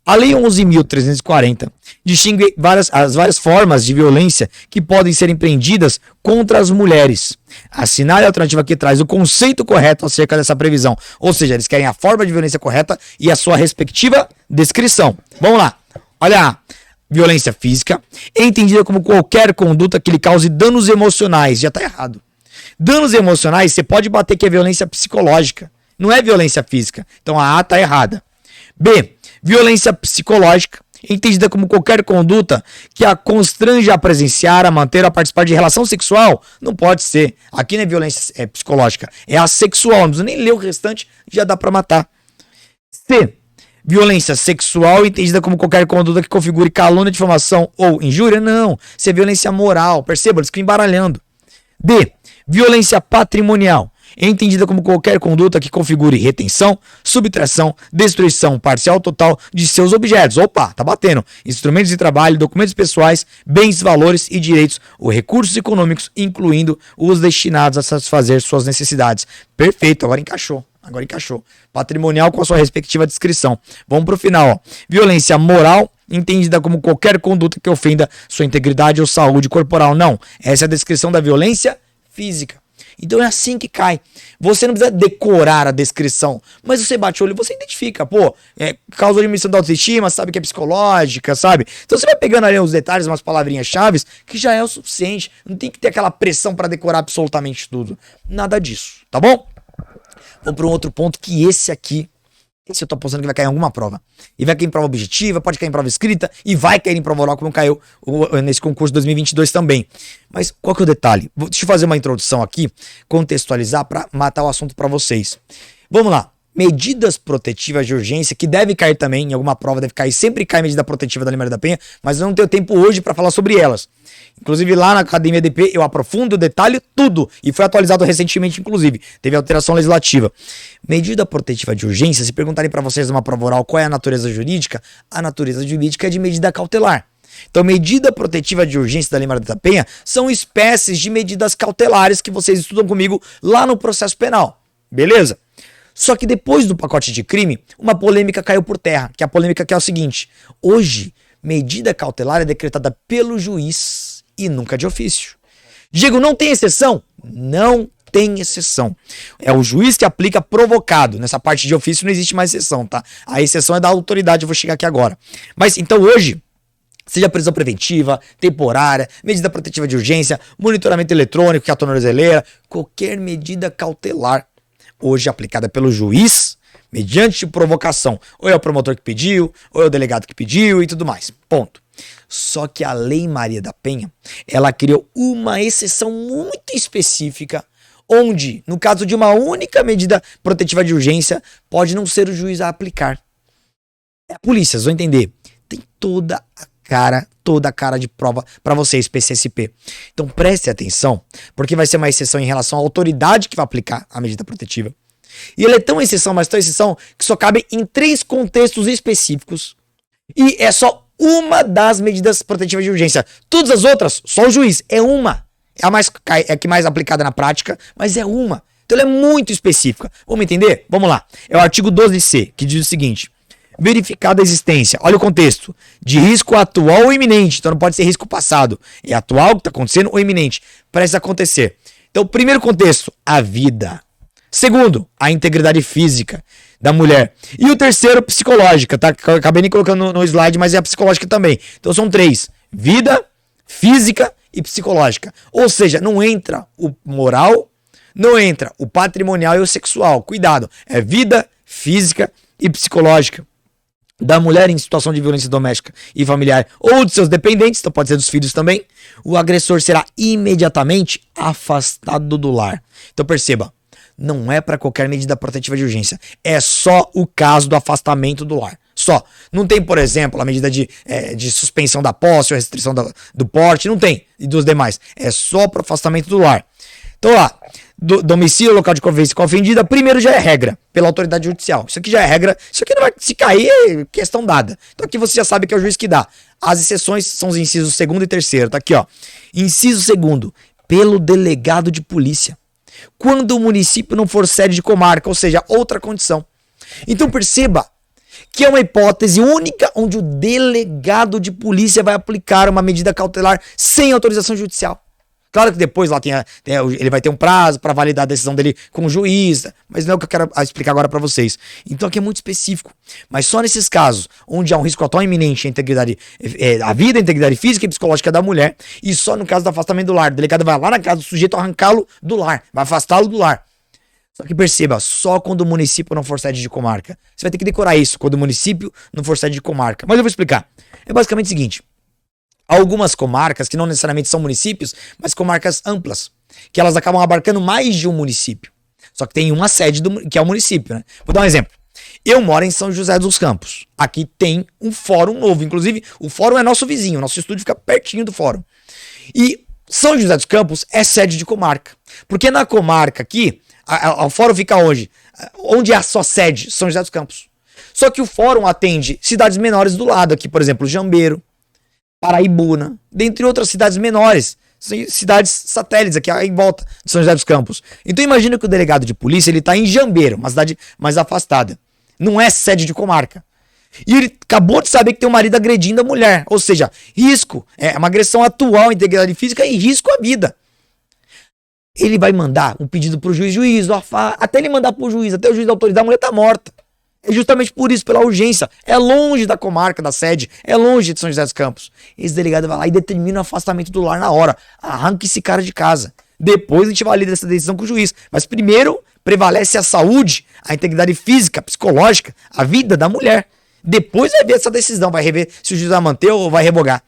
A Lei 11.340 distingue as várias formas de violência que podem ser empreendidas contra as mulheres. Assinale a alternativa que traz o conceito correto acerca dessa previsão. Ou seja, eles querem a forma de violência correta e a sua respectiva descrição. Vamos lá. Olha, violência física é entendida como qualquer conduta que lhe cause danos emocionais. Já está errado. Danos emocionais, você pode bater que é violência psicológica. Não é violência física. Então a A está errada. B. Violência psicológica, entendida como qualquer conduta que a constrange a presenciar, a manter, a participar de relação sexual. Não pode ser. Aqui não é violência psicológica, é a sexual. Não precisa nem ler o restante, já dá pra matar. C. Violência sexual, entendida como qualquer conduta que configure calúnia, difamação ou injúria. Não. Isso é violência moral. Perceba, eles ficam embaralhando. D. Violência patrimonial, entendida como qualquer conduta que configure retenção, subtração, destruição parcial ou total de seus objetos. Opa, tá batendo. Instrumentos de trabalho, documentos pessoais, bens, valores e direitos ou recursos econômicos, incluindo os destinados a satisfazer suas necessidades. Perfeito, agora encaixou. Patrimonial com a sua respectiva descrição. Vamos pro final, ó. Violência moral, entendida como qualquer conduta que ofenda sua integridade ou saúde corporal. Não, essa é a descrição da violência física. Então é assim que cai. Você não precisa decorar a descrição, mas você bate o olho e você identifica. Pô, causa diminuição da autoestima, sabe que é psicológica, sabe? Então você vai pegando ali os detalhes, umas palavrinhas-chave, que já é o suficiente. Não tem que ter aquela pressão para decorar absolutamente tudo. Nada disso, tá bom? Vou para um outro ponto que esse eu tô apostando que vai cair em alguma prova. E vai cair em prova objetiva, pode cair em prova escrita e vai cair em prova oral, como caiu nesse concurso 2022 também. Mas qual que é o detalhe? Deixa eu fazer uma introdução aqui, contextualizar para matar o assunto para vocês. Vamos lá. Medidas protetivas de urgência, que deve cair também em alguma prova, deve cair, sempre cai medida protetiva da Lei Maria da Penha, mas eu não tenho tempo hoje para falar sobre elas. Inclusive lá na Academia DP eu aprofundo, detalhe tudo, e foi atualizado recentemente, inclusive, teve alteração legislativa. Medida protetiva de urgência, se perguntarem para vocês numa prova oral qual é a natureza jurídica, a natureza jurídica é de medida cautelar. Então, medida protetiva de urgência da Lei Maria da Penha são espécies de medidas cautelares que vocês estudam comigo lá no processo penal, beleza? Só que depois do pacote de crime, uma polêmica caiu por terra, que é a polêmica que é o seguinte: hoje, medida cautelar é decretada pelo juiz e nunca de ofício. Diego, não tem exceção? Não tem exceção. É o juiz que aplica provocado. Nessa parte de ofício não existe mais exceção, tá? A exceção é da autoridade, eu vou chegar aqui agora. Mas então hoje, seja prisão preventiva, temporária, medida protetiva de urgência, monitoramento eletrônico, que é a tornozeleira, qualquer medida cautelar hoje aplicada pelo juiz, mediante provocação. Ou é o promotor que pediu, ou é o delegado que pediu e tudo mais. Ponto. Só que a Lei Maria da Penha, ela criou uma exceção muito específica, onde, no caso de uma única medida protetiva de urgência, pode não ser o juiz a aplicar. É a polícia, vocês vão entender. Tem toda a cara de prova para vocês, PCSP. Então preste atenção, porque vai ser uma exceção em relação à autoridade que vai aplicar a medida protetiva. E ele é tão exceção, mas tão exceção, que só cabe em 3 contextos específicos. E é só uma das medidas protetivas de urgência. Todas as outras, só o juiz. É uma. É a que mais aplicada na prática, mas é uma. Então ela é muito específica. Vamos entender? Vamos lá. É o artigo 12C, que diz o seguinte: verificada a existência, olha o contexto, de risco atual ou iminente. Então não pode ser risco passado. É atual que está acontecendo ou iminente. Parece acontecer. Então, primeiro contexto, a vida. Segundo, a integridade física da mulher. E o terceiro, psicológica, tá? Acabei nem colocando no slide, mas é a psicológica também. Então são três: vida, física e psicológica. Ou seja, não entra o moral, não entra o patrimonial e o sexual. Cuidado, é vida, física e psicológica da mulher em situação de violência doméstica e familiar ou de seus dependentes, então pode ser dos filhos também. O agressor será imediatamente afastado do lar. Então perceba, não é para qualquer medida protetiva de urgência. É só o caso do afastamento do lar. Só. Não tem, por exemplo, a medida de suspensão da posse ou restrição do porte. Não tem. E dos demais. É só para afastamento do lar. Então lá, domicílio, local de convivência com a ofendida, primeiro já é regra, pela autoridade judicial. Isso aqui já é regra. Isso aqui não vai, se cair, é questão dada. Então aqui você já sabe que é o juiz que dá. As exceções são os incisos 2º e 3º. Tá aqui, ó. Inciso 2º, pelo delegado de polícia, quando o município não for sede de comarca, ou seja, outra condição. Então perceba que é uma hipótese única onde o delegado de polícia vai aplicar uma medida cautelar sem autorização judicial. Claro que depois lá ele vai ter um prazo para validar a decisão dele com o juiz, mas não é o que eu quero explicar agora para vocês. Então aqui é muito específico. Mas só nesses casos onde há um risco atual iminente à integridade, a vida, a integridade física e psicológica da mulher, e só no caso do afastamento do lar. O delegado vai lá na casa do sujeito arrancá-lo do lar, vai afastá-lo do lar. Só que perceba, só quando o município não for sede de comarca. Você vai ter que decorar isso, quando o município não for sede de comarca. Mas eu vou explicar. É basicamente o seguinte: há algumas comarcas que não necessariamente são municípios, mas comarcas amplas, que elas acabam abarcando mais de um município. Só que tem uma sede que é o município, né? Vou dar um exemplo. Eu moro em São José dos Campos. Aqui tem um fórum novo. Inclusive, o fórum é nosso vizinho. Nosso estúdio fica pertinho do fórum. E São José dos Campos é sede de comarca. Porque na comarca aqui, o fórum fica onde? Onde é a sua sede? São José dos Campos. Só que o fórum atende cidades menores do lado aqui. Por exemplo, Jambeiro, Paraibuna, dentre outras cidades menores, cidades satélites aqui em volta de São José dos Campos. Então imagina que o delegado de polícia ele está em Jambeiro, uma cidade mais afastada. Não é sede de comarca. E ele acabou de saber que tem um marido agredindo a mulher. Ou seja, risco, é uma agressão atual à integridade física e risco à vida. Ele vai mandar um pedido para o juiz, até ele mandar para o juiz, até o juiz autorizar, a mulher está morta. É justamente por isso, pela urgência. É longe da comarca, da sede, é longe de São José dos Campos. Esse delegado vai lá e determina o afastamento do lar na hora. Arranca esse cara de casa. Depois a gente valida essa decisão com o juiz. Mas primeiro prevalece a saúde, a integridade física, psicológica, a vida da mulher. Depois vai ver essa decisão, vai rever se o juiz vai manter ou vai revogar.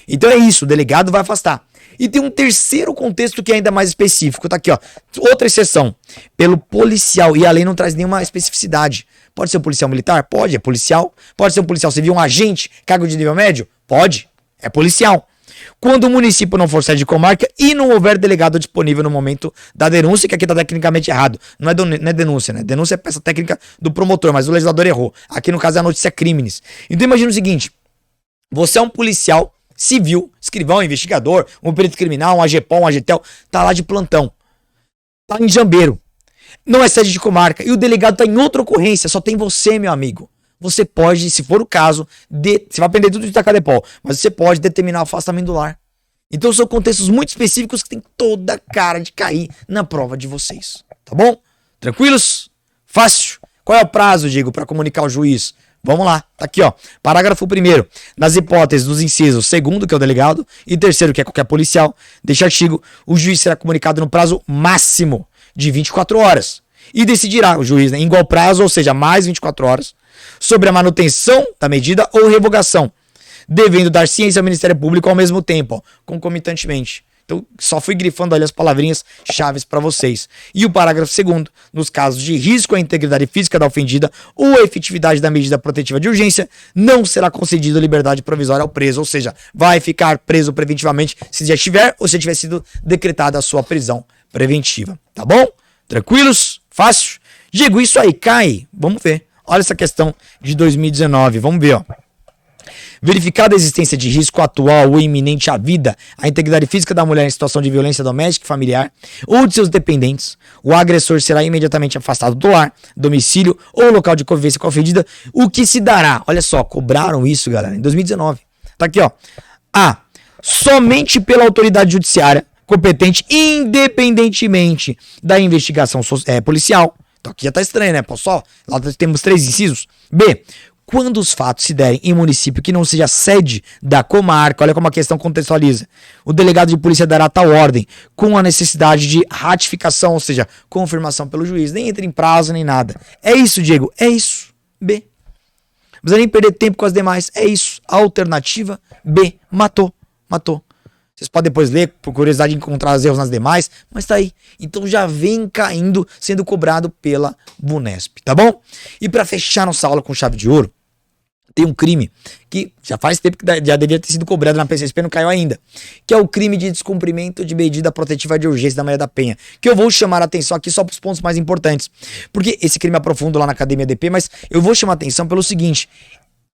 Então é isso, o delegado vai afastar. E tem um terceiro contexto que é ainda mais específico. Tá aqui, ó. Outra exceção. Pelo policial. E a lei não traz nenhuma especificidade. Pode ser um policial militar? Pode, é policial. Pode ser um policial civil, um agente, cargo de nível médio? Pode, é policial. Quando o município não for sede de comarca e não houver delegado disponível no momento da denúncia, que aqui tá tecnicamente errado. Não é denúncia, né? Denúncia é peça técnica do promotor, mas o legislador errou. Aqui no caso é a notícia crimes. Então imagina o seguinte: você é um policial civil, escrivão, investigador, um perito criminal, um AGPOL, um AGTEL, tá lá de plantão. Tá em Jambeiro. Não é sede de comarca. E o delegado tá em outra ocorrência. Só tem você, meu amigo. Você pode, se for o caso, você vai aprender tudo de Tacadepol, mas você pode determinar o afastamento do lar. Então são contextos muito específicos que tem toda a cara de cair na prova de vocês. Tá bom? Tranquilos? Fácil? Qual é o prazo, Diego, para comunicar ao juiz? Vamos lá, tá aqui, ó. Parágrafo 1º. Nas hipóteses dos incisos 2º, que é o delegado, e 3º, que é qualquer policial, deste artigo, o juiz será comunicado no prazo máximo de 24 horas. E decidirá o juiz, né, em igual prazo, ou seja, mais 24 horas, sobre a manutenção da medida ou revogação, devendo dar ciência ao Ministério Público ao mesmo tempo, ó, concomitantemente. Então, só fui grifando ali as palavrinhas chaves para vocês. E o parágrafo 2º, nos casos de risco à integridade física da ofendida ou a efetividade da medida protetiva de urgência, não será concedida liberdade provisória ao preso, ou seja, vai ficar preso preventivamente se já tiver ou se tiver sido decretada a sua prisão preventiva. Tá bom? Tranquilos? Fácil? Diego, isso aí cai? Vamos ver. Olha essa questão de 2019, vamos ver, ó. Verificada a existência de risco atual ou iminente à vida, à integridade física da mulher em situação de violência doméstica e familiar ou de seus dependentes, o agressor será imediatamente afastado do lar, domicílio ou local de convivência com a ofendida, o que se dará, olha só, cobraram isso, galera, em 2019. Tá aqui, ó. A. Somente pela autoridade judiciária competente, independentemente da investigação policial. Então aqui já tá estranho, né? Só, lá temos 3 incisos. B. Quando os fatos se derem em município que não seja sede da comarca, olha como a questão contextualiza, o delegado de polícia dará tal ordem com a necessidade de ratificação, ou seja, confirmação pelo juiz. Nem entra em prazo, nem nada. É isso, Diego? É isso. B. Não precisa nem perder tempo com as demais. É isso. Alternativa B. Matou. Vocês podem depois ler, por curiosidade, encontrar os erros nas demais, mas tá aí. Então já vem caindo, sendo cobrado pela Vunesp, tá bom? E para fechar nossa aula com chave de ouro, tem um crime que já faz tempo que já deveria ter sido cobrado na PCSP, não caiu ainda, que é o crime de descumprimento de medida protetiva de urgência da Maria da Penha, que eu vou chamar a atenção aqui só para os pontos mais importantes, porque esse crime é profundo lá na Academia DP, mas eu vou chamar a atenção pelo seguinte: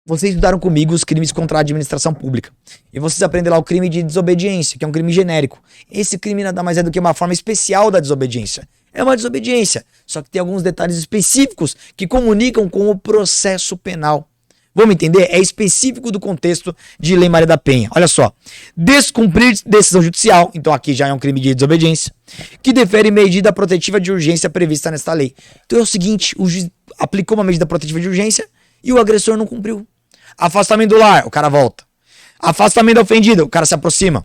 vocês estudaram comigo os crimes contra a administração pública. E vocês aprendem lá o crime de desobediência, que é um crime genérico. Esse crime nada mais é do que uma forma especial da desobediência. É uma desobediência, só que tem alguns detalhes específicos que comunicam com o processo penal. Vamos entender? É específico do contexto de Lei Maria da Penha. Olha só. Descumprir decisão judicial, então aqui já é um crime de desobediência, que defere medida protetiva de urgência prevista nesta lei. Então é o seguinte, o juiz aplicou uma medida protetiva de urgência e o agressor não cumpriu. Afastamento do lar, o cara volta. Afastamento da ofendida, o cara se aproxima.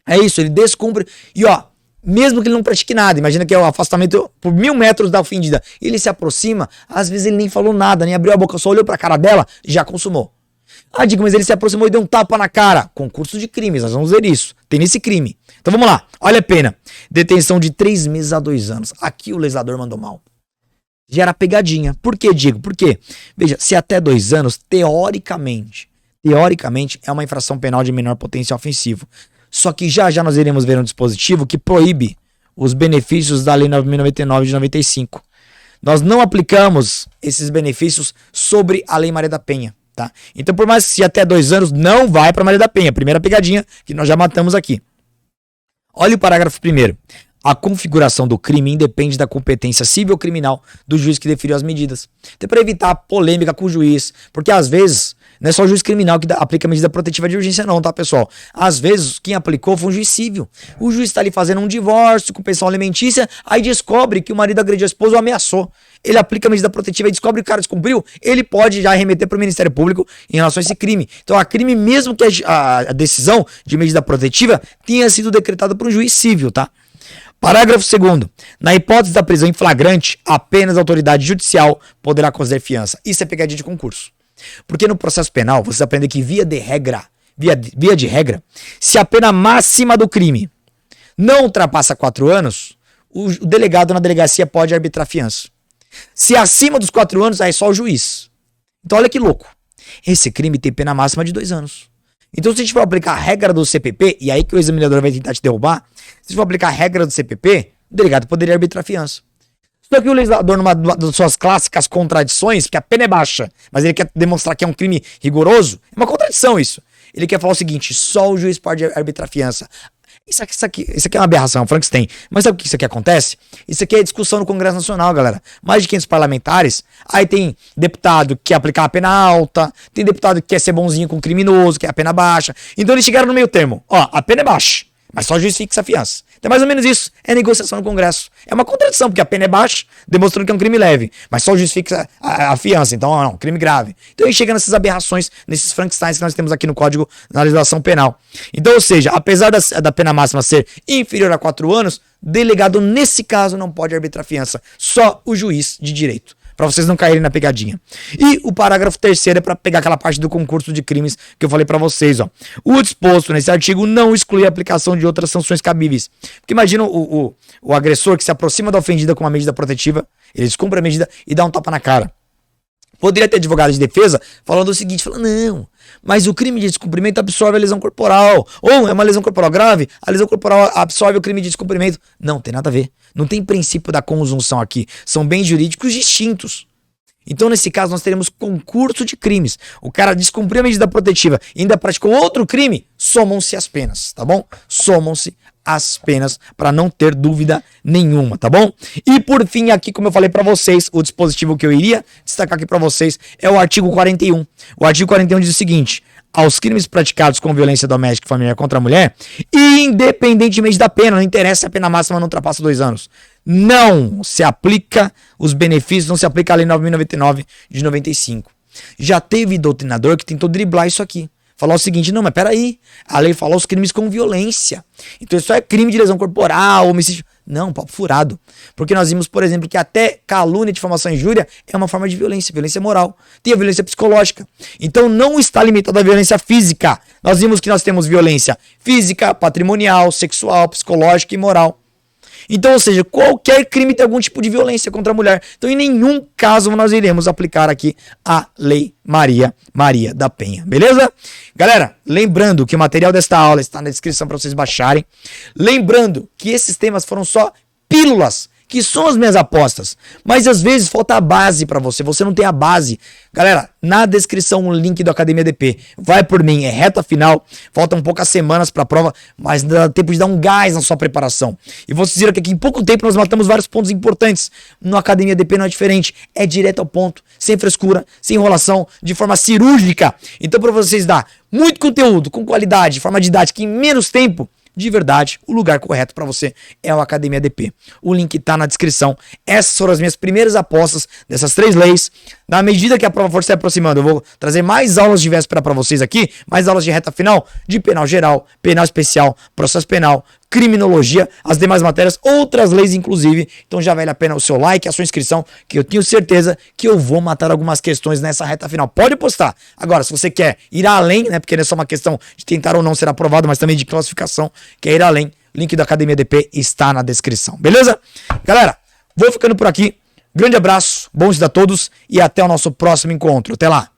É isso, ele descumpre. E ó, mesmo que ele não pratique nada, imagina que é o afastamento por 1000 metros da ofendida, ele se aproxima, às vezes ele nem falou nada, nem abriu a boca, só olhou pra cara dela, já consumou. Ah, digo, mas ele se aproximou e deu um tapa na cara. Concurso de crimes, nós vamos ver isso. Tem nesse crime. Então vamos lá, olha a pena. Detenção de 3 meses a 2 anos. Aqui o legislador mandou mal. Gera pegadinha. Por que, digo? Porque, veja, se até 2 anos, teoricamente, é uma infração penal de menor potencial ofensivo. Só que já nós iremos ver um dispositivo que proíbe os benefícios da Lei 9.099 de 95. Nós não aplicamos esses benefícios sobre a Lei Maria da Penha, tá? Então, por mais que se até 2 anos, não vai para Maria da Penha. Primeira pegadinha que nós já matamos aqui. Olha o parágrafo 1º. A configuração do crime independe da competência civil ou criminal do juiz que deferiu as medidas. Então, para evitar polêmica com o juiz, porque às vezes não é só o juiz criminal que aplica a medida protetiva de urgência não, tá, pessoal? Às vezes quem aplicou foi um juiz civil. O juiz está ali fazendo um divórcio com pensão alimentícia, aí descobre que o marido agrediu a esposa ou ameaçou. Ele aplica a medida protetiva e descobre que o cara descumpriu, ele pode já remeter para o Ministério Público em relação a esse crime. Então, a crime, mesmo que a decisão de medida protetiva tenha sido decretada por um juiz civil, tá? Parágrafo 2º. Na hipótese da prisão em flagrante, apenas a autoridade judicial poderá conceder fiança. Isso é pegadinha de concurso. Porque no processo penal, vocês aprendem que via de regra, se a pena máxima do crime não ultrapassa 4 anos, o delegado na delegacia pode arbitrar fiança. Se acima dos 4 anos, aí é só o juiz. Então olha que louco. Esse crime tem pena máxima de 2 anos. Então, se a gente for aplicar a regra do CPP, e aí que o examinador vai tentar te derrubar, se a gente for aplicar a regra do CPP, o delegado poderia arbitrar fiança. Só que o legislador, numa das suas clássicas contradições, porque a pena é baixa, mas ele quer demonstrar que é um crime rigoroso, é uma contradição isso. Ele quer falar o seguinte: só o juiz pode arbitrar fiança. Isso aqui é uma aberração, Frankenstein. Mas sabe o que isso aqui acontece? Isso aqui é discussão no Congresso Nacional, galera. Mais de 500 parlamentares. Aí tem deputado que quer aplicar a pena alta, tem deputado que quer ser bonzinho com criminoso, que é a pena baixa. Então eles chegaram no meio termo. Ó, a pena é baixa, mas só o juiz fixa a fiança. Então é mais ou menos isso. É negociação no Congresso. É uma contradição, porque a pena é baixa, demonstrando que é um crime leve. Mas só o juiz fixa a fiança. Então, não, crime grave. Então aí chega nessas aberrações, nesses Frankensteins que nós temos aqui no Código na legislação penal. Então, ou seja, apesar da pena máxima ser inferior a 4 anos, delegado, nesse caso, não pode arbitrar fiança. Só o juiz de direito. Pra vocês não caírem na pegadinha. E o parágrafo 3º é pra pegar aquela parte do concurso de crimes que eu falei pra vocês, ó. O disposto nesse artigo não exclui a aplicação de outras sanções cabíveis. Porque imagina o agressor que se aproxima da ofendida com uma medida protetiva, ele descumpre a medida e dá um tapa na cara. Poderia ter advogado de defesa falando o seguinte, falando, não, mas o crime de descumprimento absorve a lesão corporal. Ou é uma lesão corporal grave, a lesão corporal absorve o crime de descumprimento. Não, tem nada a ver. Não tem princípio da conjunção aqui. São bens jurídicos distintos. Então, nesse caso, nós teremos concurso de crimes. O cara descumpriu a medida protetiva e ainda praticou outro crime, somam-se as penas, tá bom? Somam-se as penas para não ter dúvida nenhuma, tá bom? E por fim, aqui, como eu falei para vocês, o dispositivo que eu iria destacar aqui para vocês é o artigo 41. O artigo 41 diz o seguinte: aos crimes praticados com violência doméstica e familiar contra a mulher, independentemente da pena, não interessa se a pena máxima não ultrapassa 2 anos, não se aplica os benefícios, não se aplica a lei 9.099 de 95. Já teve doutrinador que tentou driblar isso aqui. Falar o seguinte: não, mas peraí, a lei fala os crimes com violência. Então isso é crime de lesão corporal, homicídio. Não, papo furado. Porque nós vimos, por exemplo, que até calúnia, difamação e injúria é uma forma de violência, violência moral. Tem a violência psicológica. Então não está limitado à violência física. Nós vimos que nós temos violência física, patrimonial, sexual, psicológica e moral. Então, ou seja, qualquer crime tem algum tipo de violência contra a mulher. Então, em nenhum caso nós iremos aplicar aqui a Lei Maria da Penha. Beleza? Galera, lembrando que o material desta aula está na descrição para vocês baixarem. Lembrando que esses temas foram só pílulas, que são as minhas apostas. Mas às vezes falta a base para você. Você não tem a base. Galera, na descrição o link do Academia DP. Vai por mim, é reta final. Faltam poucas semanas para a prova, mas dá tempo de dar um gás na sua preparação. E vocês viram que aqui em pouco tempo nós matamos vários pontos importantes. No Academia DP não é diferente. É direto ao ponto, sem frescura, sem enrolação, de forma cirúrgica. Então, para vocês dar muito conteúdo, com qualidade, de forma didática, em menos tempo, de verdade, o lugar correto para você é o Academia DP. O link tá na descrição. Essas foram as minhas primeiras apostas dessas 3 leis. Na medida que a prova for se aproximando, eu vou trazer mais aulas de véspera para vocês aqui, mais aulas de reta final, de penal geral, penal especial, processo penal, criminologia, as demais matérias, outras leis inclusive. Então já vale a pena o seu like, a sua inscrição, que eu tenho certeza que eu vou matar algumas questões nessa reta final. Pode postar. Agora, se você quer ir além, né, porque não é só uma questão de tentar ou não ser aprovado, mas também de classificação, quer ir além, o link da Academia DP está na descrição. Beleza? Galera, vou ficando por aqui. Grande abraço, bom dia a todos e até o nosso próximo encontro. Até lá!